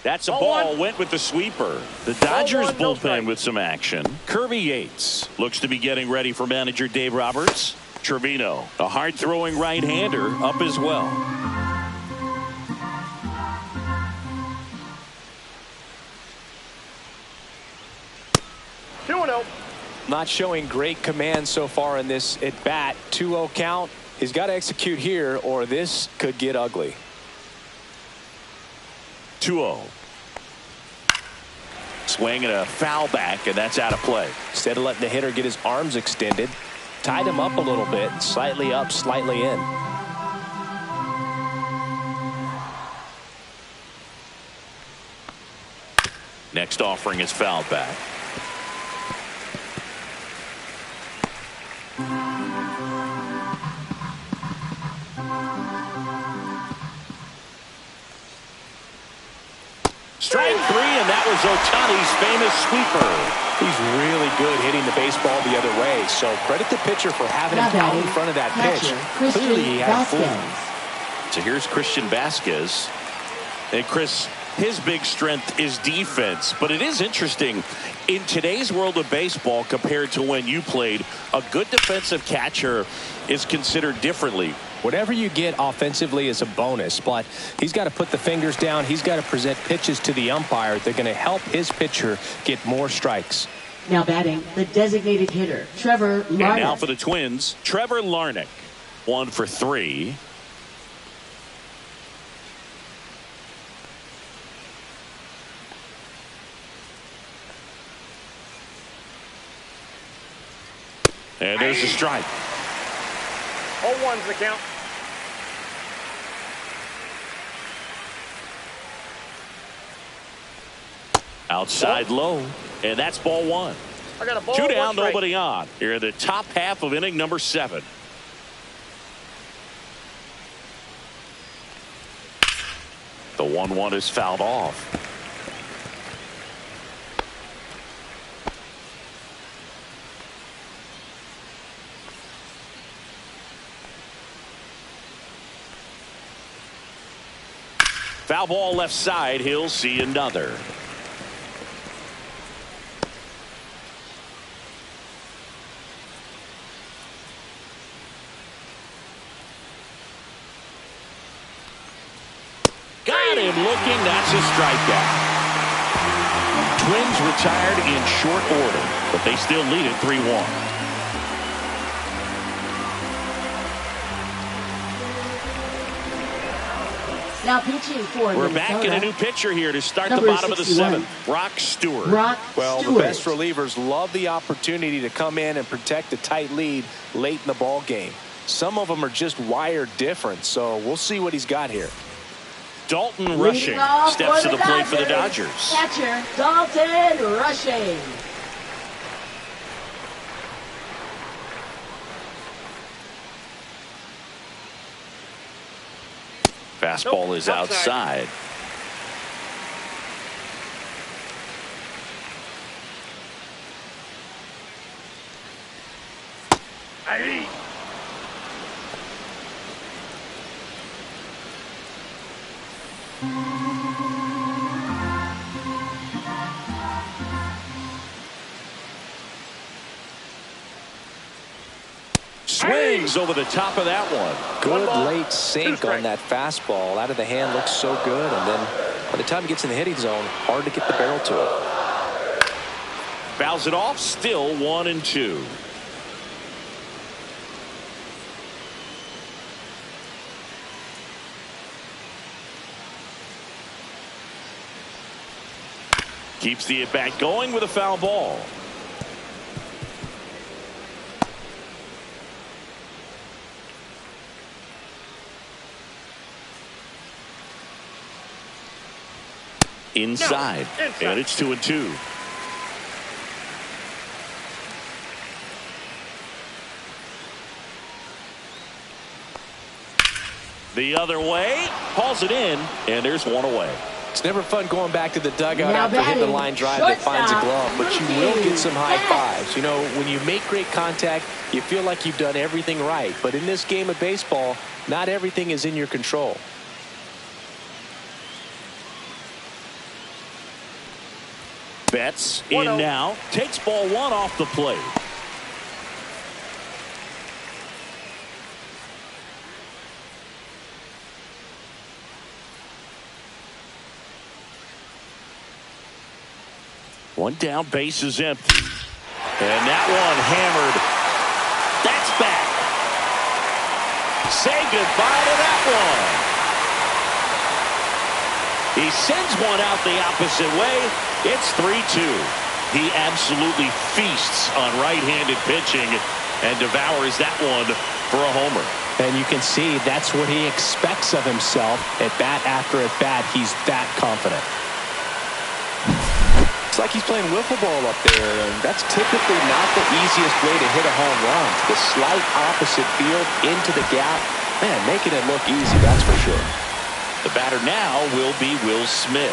That's a ball. Went with the sweeper. The Dodgers bullpen with some action. Kirby Yates looks to be getting ready for manager Dave Roberts. Trevino, a hard-throwing right-hander, up as well. Not showing great command so far in this at bat. 2-0 count. He's got to execute here, or this could get ugly. 2-0. Swing and a foul back, and that's out of play. Instead of letting the hitter get his arms extended, tied him up a little bit, slightly up, slightly in. Next offering is fouled back. Strike 3, and that was Ohtani's famous sweeper. He's really good hitting the baseball the other way, so credit the pitcher for having him out in front of that pitch. Clearly he had fooled. So here's Christian Vasquez. And Chris, his big strength is defense, but it is interesting in today's world of baseball compared to when you played, a good defensive catcher is considered differently. Whatever you get offensively is a bonus, but he's got to put the fingers down. He's got to present pitches to the umpire. They're going to help his pitcher get more strikes. Now batting, the designated hitter, Trevor Larnach. And now for the Twins, Trevor Larnach. 1 for 3. And there's a strike. 0-1's the count. Outside low. And that's ball 1. I got a ball. 2 down, 1 strike. nobody on. Here in the top half of inning number 7. The 1-1 is fouled off. Foul ball left side. He'll see another. Got him looking. That's a strikeout. Twins retired in short order, but they still lead it 3-1. Now pitching for We're Minnesota. back in a new pitcher here to start Number the bottom of the 61. 7th. Brock Stewart. Well, the best relievers love the opportunity to come in and protect a tight lead late in the ball game. Some of them are just wired different, so we'll see what he's got here. Dalton Rushing steps to the plate for the Dodgers. Catcher Dalton Rushing. Fastball is outside. Aye. Swings over the top of that one. Good late sink on that fastball. Out of the hand, looks so good. And then by the time he gets in the hitting zone, hard to get the barrel to it. Fouls it off. Still 1-2. Keeps the at-bat going with a foul ball. Inside. And it's 2-2. The other way. Hauls it in. And there's one away. It's never fun going back to the dugout Now after hitting the batting, line drive that finds a glove, but you will get some high Yes. fives. You know, when you make great contact, you feel like you've done everything right. But in this game of baseball, not everything is in your control. Betts in now. Takes ball 1 off the plate. One down, base is empty. And that one hammered. That's back. Say goodbye to that one. He sends one out the opposite way. It's 3-2. He absolutely feasts on right-handed pitching and devours that one for a homer. And you can see that's what he expects of himself at bat after at bat. He's that confident. It's like he's playing wiffle ball up there, and that's typically not the easiest way to hit a home run. The slight opposite field into the gap. Man, making it look easy, that's for sure. The batter now will be Will Smith.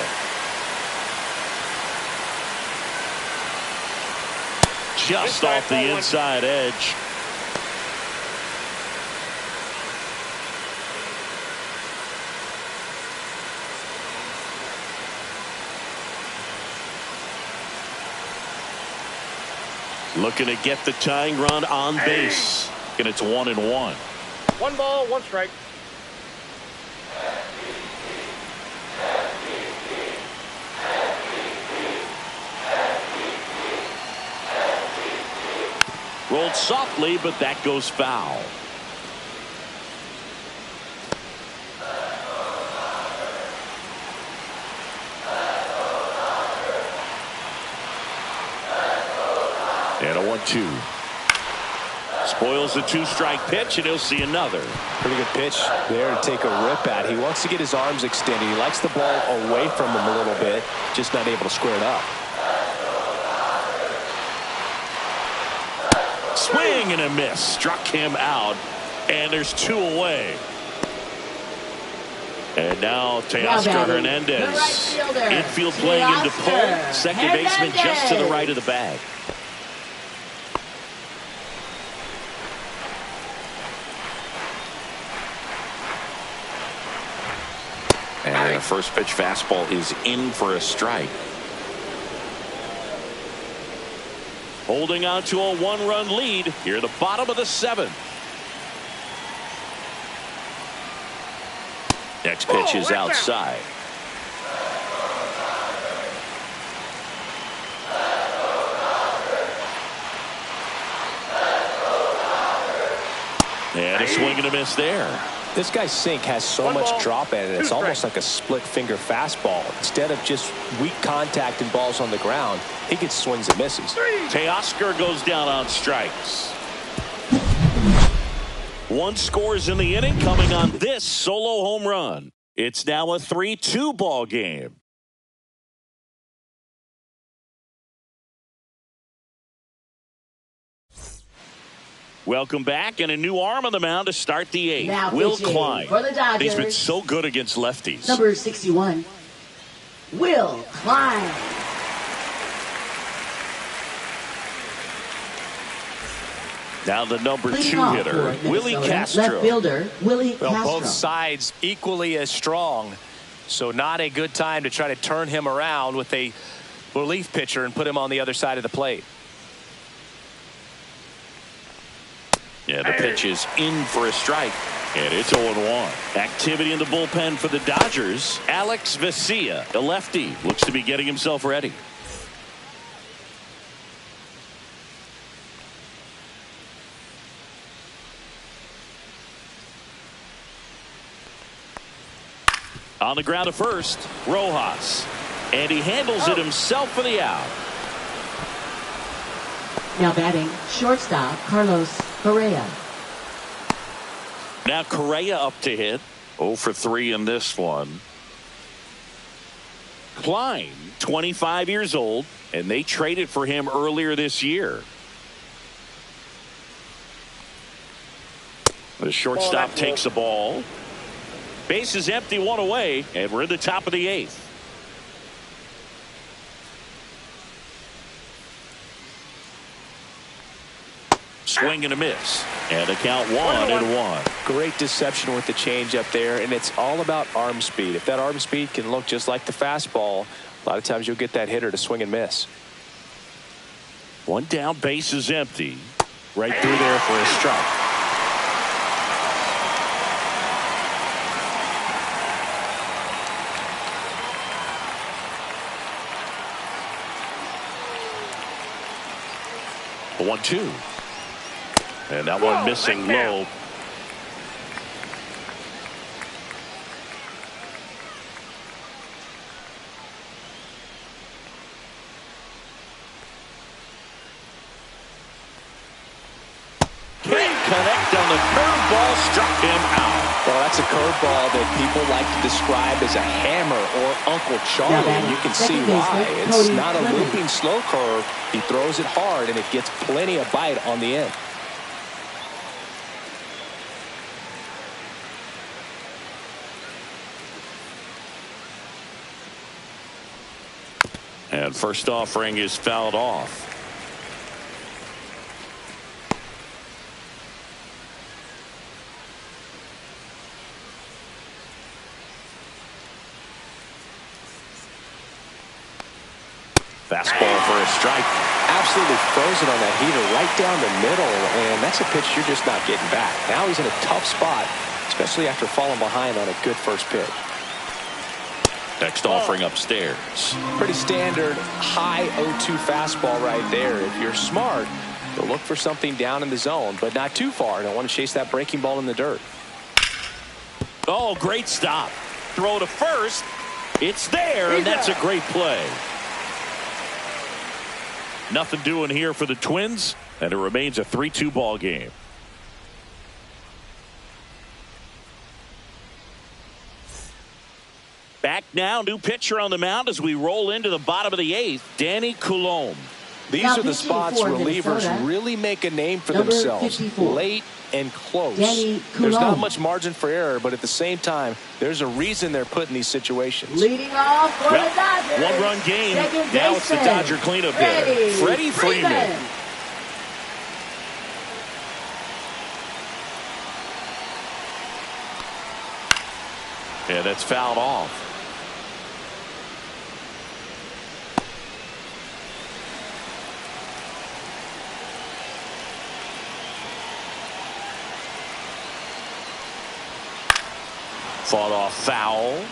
Just off the inside edge. Looking to get the tying run on base. And it's 1-1. 1 ball, 1 strike. Rolled softly, but that goes foul. And a 1-2. Spoils the 2-strike pitch, and he'll see another. Pretty good pitch there to take a rip at. He wants to get his arms extended. He likes the ball away from him a little bit, just not able to square it up. Swing and a miss. Struck him out, and there's 2 away. And now Teoscar Hernandez. Infield playing into pull. Second baseman just to the right of the bag. And the first pitch fastball is in for a strike. Holding on to a 1-run lead here at the bottom of the 7th. Next pitch is outside. And a swing and a miss there. This guy's sink has so much drop in it. It's almost like a split finger fastball. Instead of just weak contact and balls on the ground, he gets swings and misses. Teoscar goes down on strikes. 1 scores in the inning coming on this solo home run. It's now a 3-2 ball game. Welcome back, and a new arm on the mound to start the 8th. Now Will pitching Klein. for the Dodgers. He's been so good against lefties. Number 61, Will Klein. Now the number 2 hitter, Willie Castro. Left fielder, Willie Castro. Both sides equally as strong, so not a good time to try to turn him around with a relief pitcher and put him on the other side of the plate. Yeah, the pitch is in for a strike, and it's 0-1. Activity in the bullpen for the Dodgers. Alex Vesia, the lefty, looks to be getting himself ready. On the ground to first, Rojas, and he handles it himself for the out. Now batting, shortstop, Carlos Correa. Now Correa up to hit. 0 for 3 in this one. Klein, 25 years old, and they traded for him earlier this year. The shortstop takes the ball. Base is empty, 1 away, and we're in the top of the 8th. Swing and a miss, and a count 1-1. Great deception with the change up there, and it's all about arm speed. If that arm speed can look just like the fastball, a lot of times you'll get that hitter to swing and miss. 1 down, base is empty. Right through there for a strike. The 1-2. And that one missing low. Can't connect on the curveball, struck him out. Well, that's a curveball that people like to describe as a hammer or Uncle Charlie, and you can see why. It's not a looping slow curve. He throws it hard, and it gets plenty of bite on the end. And first offering is fouled off. Fastball for a strike. Absolutely frozen on that heater right down the middle, and that's a pitch you're just not getting back. Now he's in a tough spot, especially after falling behind on a good first pitch. Next offering upstairs. Pretty standard high 0-2 fastball right there. If you're smart, So look for something down in the zone, but not too far. Don't want to chase that breaking ball in the dirt. Oh, great stop. Throw to first. It's there, and that's a great play. Nothing doing here for the Twins, and it remains a 3-2 ball game. Back now, new pitcher on the mound as we roll into the bottom of the 8th, Danny Coulombe. These are the spots relievers really make a name for themselves. Late and close. There's not much margin for error, but at the same time, there's a reason they're put in these situations. Leading off for the Dodgers. One-run game. Now it's the Dodger cleanup hitter, Freddie Freeman. Yeah, that's fouled off. Fought off foul.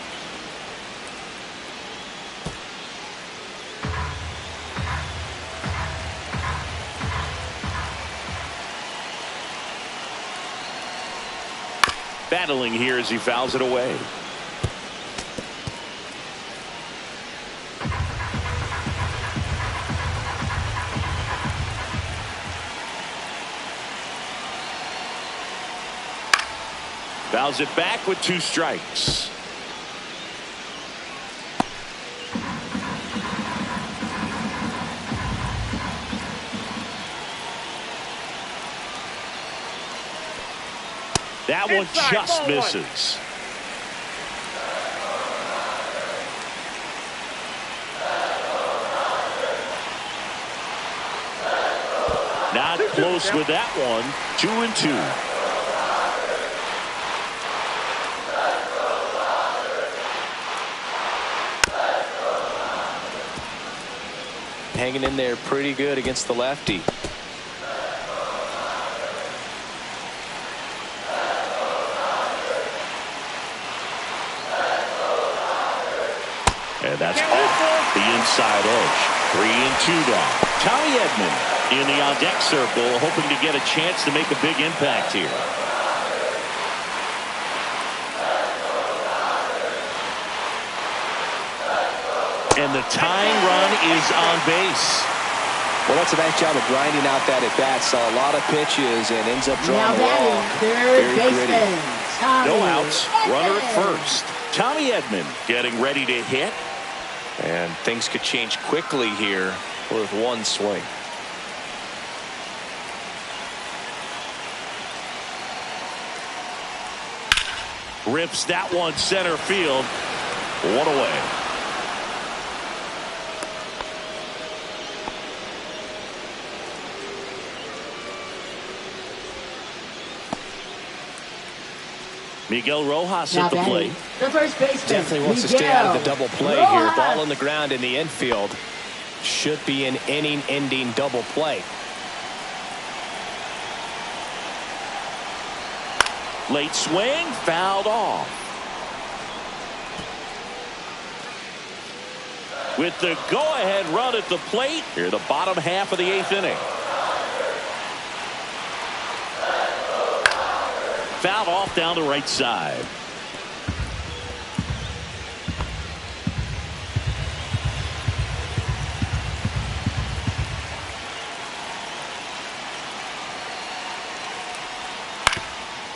Battling here as he fouls it away. Fouls it back with 2 strikes. That one just misses. Not close with that one. 2-2. Hanging in there pretty good against the lefty. And that's off the inside edge. 3-2 now. Tommy Edman in the on-deck circle, hoping to get a chance to make a big impact here. And the tying run is on base. Well, that's a nice job of grinding out that at bat. Saw a lot of pitches and ends up drawing a walk. Third baseman, no outs. Runner at first. Tommy Edman getting ready to hit. And things could change quickly here with one swing. Rips that one center field. One away. Miguel Rojas at the plate. The first baseman, definitely wants to stay out of the double play here. Ball on the ground in the infield. Should be an inning-ending double play. Late swing, fouled off. With the go-ahead run at the plate, here the bottom half of the 8th inning. Fouled off down the right side.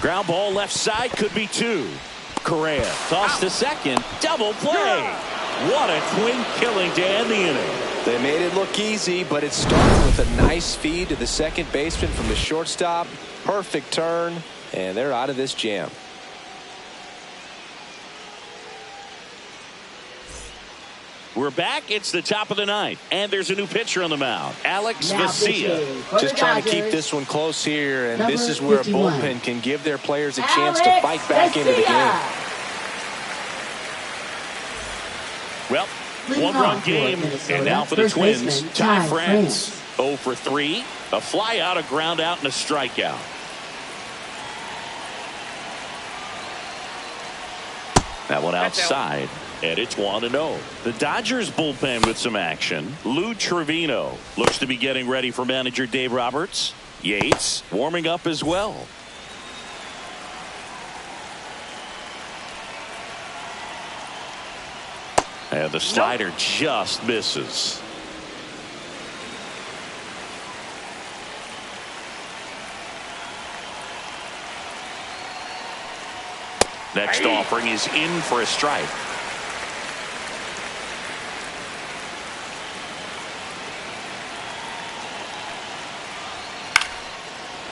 Ground ball left side, could be 2. Correa tossed to second, double play. What a twin killing to end the inning. They made it look easy, but it started with a nice feed to the second baseman from the shortstop. Perfect turn, and they're out of this jam. We're back. It's the top of the 9th, and there's a new pitcher on the mound, Alex Vesia. Just trying to keep this one close here, and this is where a bullpen can give their players a chance to fight back into the game. Well, one-run game, and now for the Twins, Ty France. 0 for 3, a fly out, a ground out, and a strikeout. That one outside. And it's 1-0. The Dodgers bullpen with some action. Lou Trevino looks to be getting ready for manager Dave Roberts. Yates warming up as well. And the slider just misses. Next offering is in for a strike.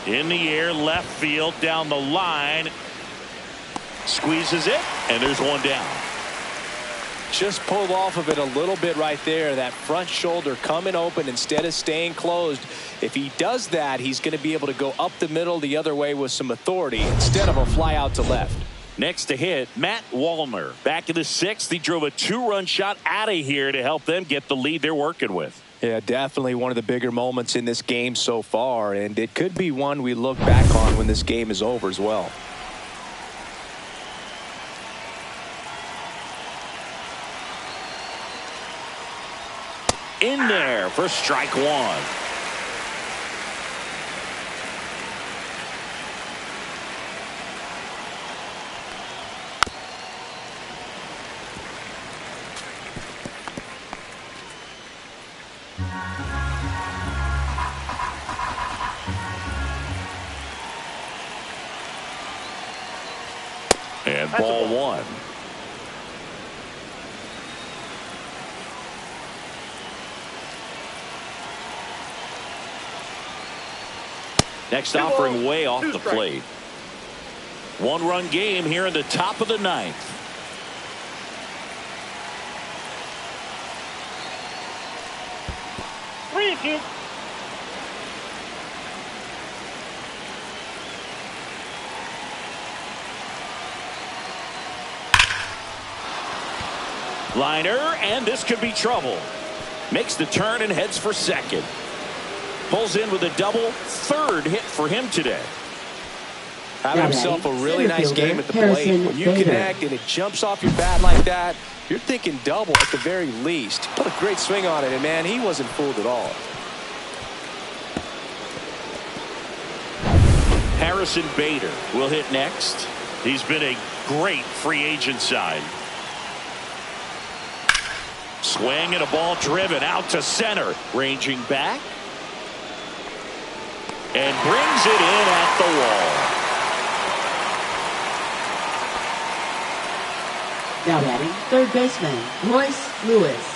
In the air, left field, down the line. Squeezes it, and there's one down. Just pulled off of it a little bit right there. That front shoulder coming open instead of staying closed. If he does that, he's going to be able to go up the middle the other way with some authority instead of a fly out to left. Next to hit, Matt Wallner. Back in the sixth, he drove a 2-run shot out of here to help them get the lead they're working with. Yeah, definitely one of the bigger moments in this game so far, and it could be one we look back on when this game is over as well. In there for strike one. And ball one. Next offering way off the plate. 1-run game here in the top of the ninth. Liner, and this could be trouble. Makes the turn and heads for second. Pulls in with a double, third hit for him today. Having himself a really nice game at the plate. When you connect and it jumps off your bat like that, you're thinking double at the very least. Put a great swing on it, and man, he wasn't fooled at all. Harrison Bader will hit next. He's been a great free agent sign. Swing and a ball driven out to center. Ranging back. And brings it in at the wall. Now batting, third baseman, Royce Lewis.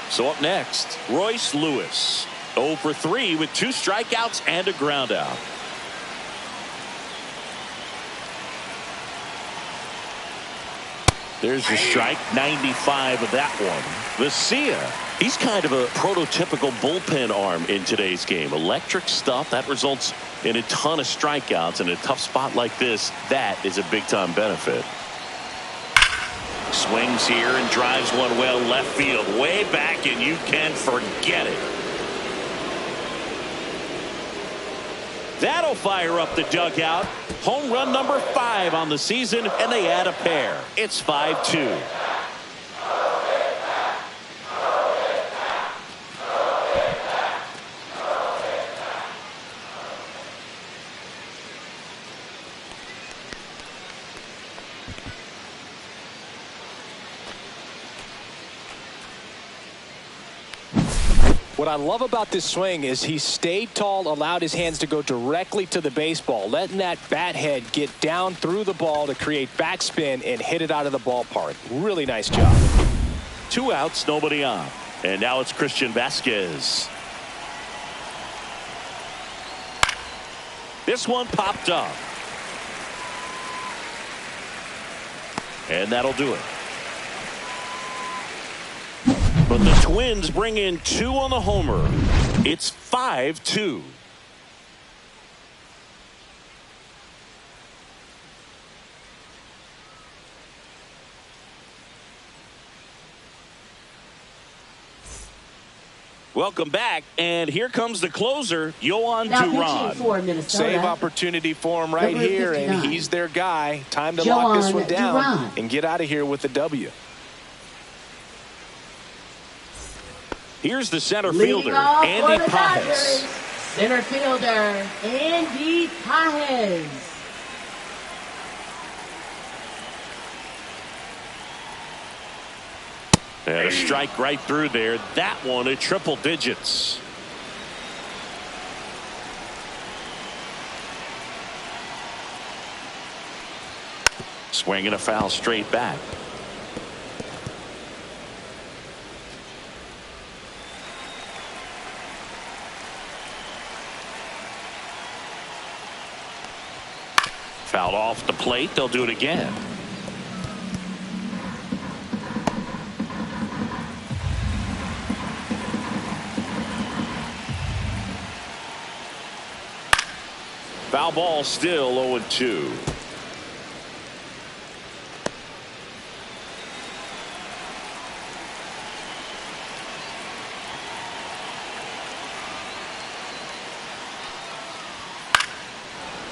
So up next, Royce Lewis. 0 for 3 with 2 strikeouts and a ground out. There's the strike, 95 of that one. Vesia, he's kind of a prototypical bullpen arm in today's game. Electric stuff that results in a ton of strikeouts. In a tough spot like this, that is a big-time benefit. Swings here and drives one well left field, way back, and you can forget it. That'll fire up the dugout. Home run number 5 on the season, and they add a pair. It's 5-2. What I love about this swing is he stayed tall, allowed his hands to go directly to the baseball, letting that bat head get down through the ball to create backspin and hit it out of the ballpark. Really nice job. 2 outs, nobody on. And now it's Christian Vasquez. This one popped up. And that'll do it. But the Twins bring in 2 on the homer. It's 5-2. Welcome back, and here comes the closer, Yohan Now pitching Duran. for Minnesota. Save opportunity for him right Number here, 59. and he's their guy. Time to lock this one down Duran. and get out of here with the W. Here's the center Leading fielder, off Andy for the Pages. Dodgers, center fielder, Andy Pages. And a strike right through there. That one at triple digits. Swinging a foul straight back. Fouled off the plate. They'll do it again. Foul ball, still 0-2.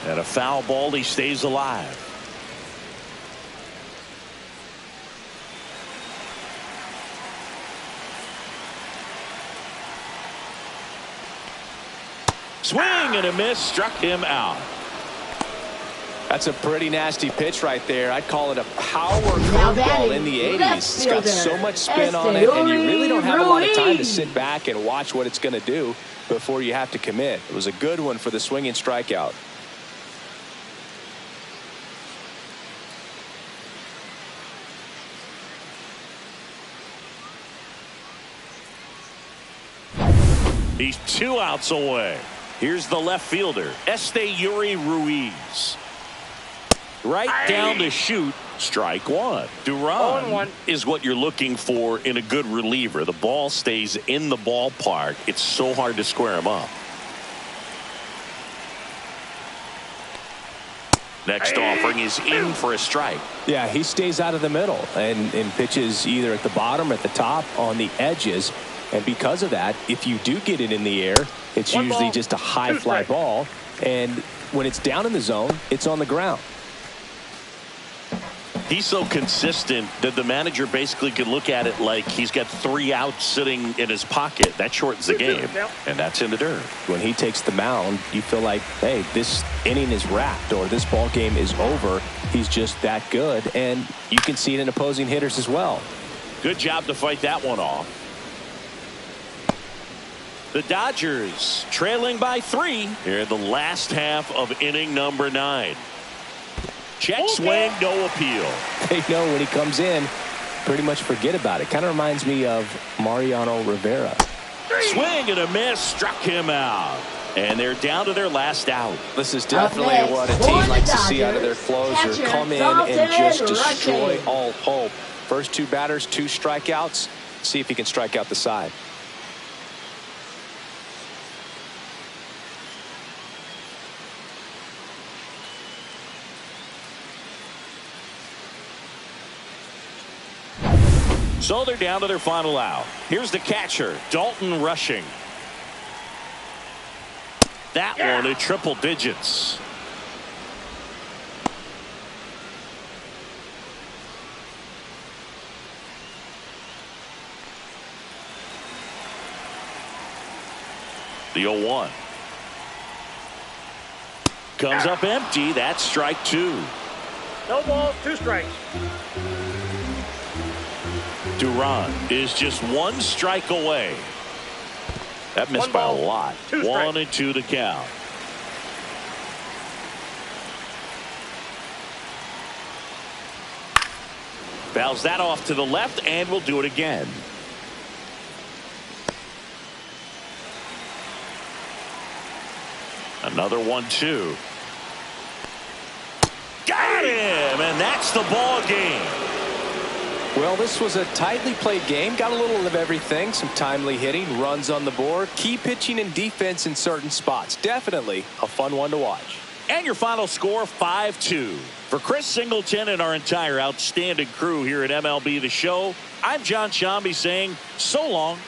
And a foul ball, he stays alive. Swing and a miss, struck him out. That's a pretty nasty pitch right there. I'd call it a power curveball in the 80s. It's got so much spin on it, and you really don't have a lot of time to sit back and watch what it's going to do before you have to commit. It was a good one for the swinging strikeout. He's 2 outs away. Here's the left fielder, Yuri Ruiz. Right down to shoot, strike one. Duran 0-1. is what you're looking for in a good reliever. The ball stays in the ballpark. It's so hard to square him up. Next offering is in for a strike. Yeah, he stays out of the middle and pitches either at the bottom or at the top on the edges. And because of that, if you do get it in the air, it's usually just a high fly ball. And when it's down in the zone, it's on the ground. He's so consistent that the manager basically can look at it like he's got 3 outs sitting in his pocket. That shortens the game, and that's in the dirt. When he takes the mound, you feel like, hey, this inning is wrapped or this ball game is over. He's just that good, and you can see it in opposing hitters as well. Good job to fight that one off. The Dodgers trailing by 3 here in the last half of inning number 9. Check swing, no appeal. They know when he comes in, pretty much forget about it. Kind of reminds me of Mariano Rivera. Swing and a miss, struck him out. And they're down to their last out. This is definitely what a team likes to see out of their closer. Come in and just destroy all hope. First 2 batters, 2 strikeouts. See if he can strike out the side. So they're down to their final out. Here's the catcher, Dalton Rushing. That one at triple digits. The 0-1. Comes up empty. That's strike 2. No balls, 2 strikes. Duran is just 1 strike away. That missed by a lot. 1-2 to count. Fouls that off to the left, and we'll do it again. Another 1-2. Got him, and that's the ball game. Well, this was a tightly played game. Got a little of everything. Some timely hitting, runs on the board, key pitching and defense in certain spots. Definitely a fun one to watch. And your final score, 5-2. For Chris Singleton and our entire outstanding crew here at MLB The Show, I'm John Shambi saying so long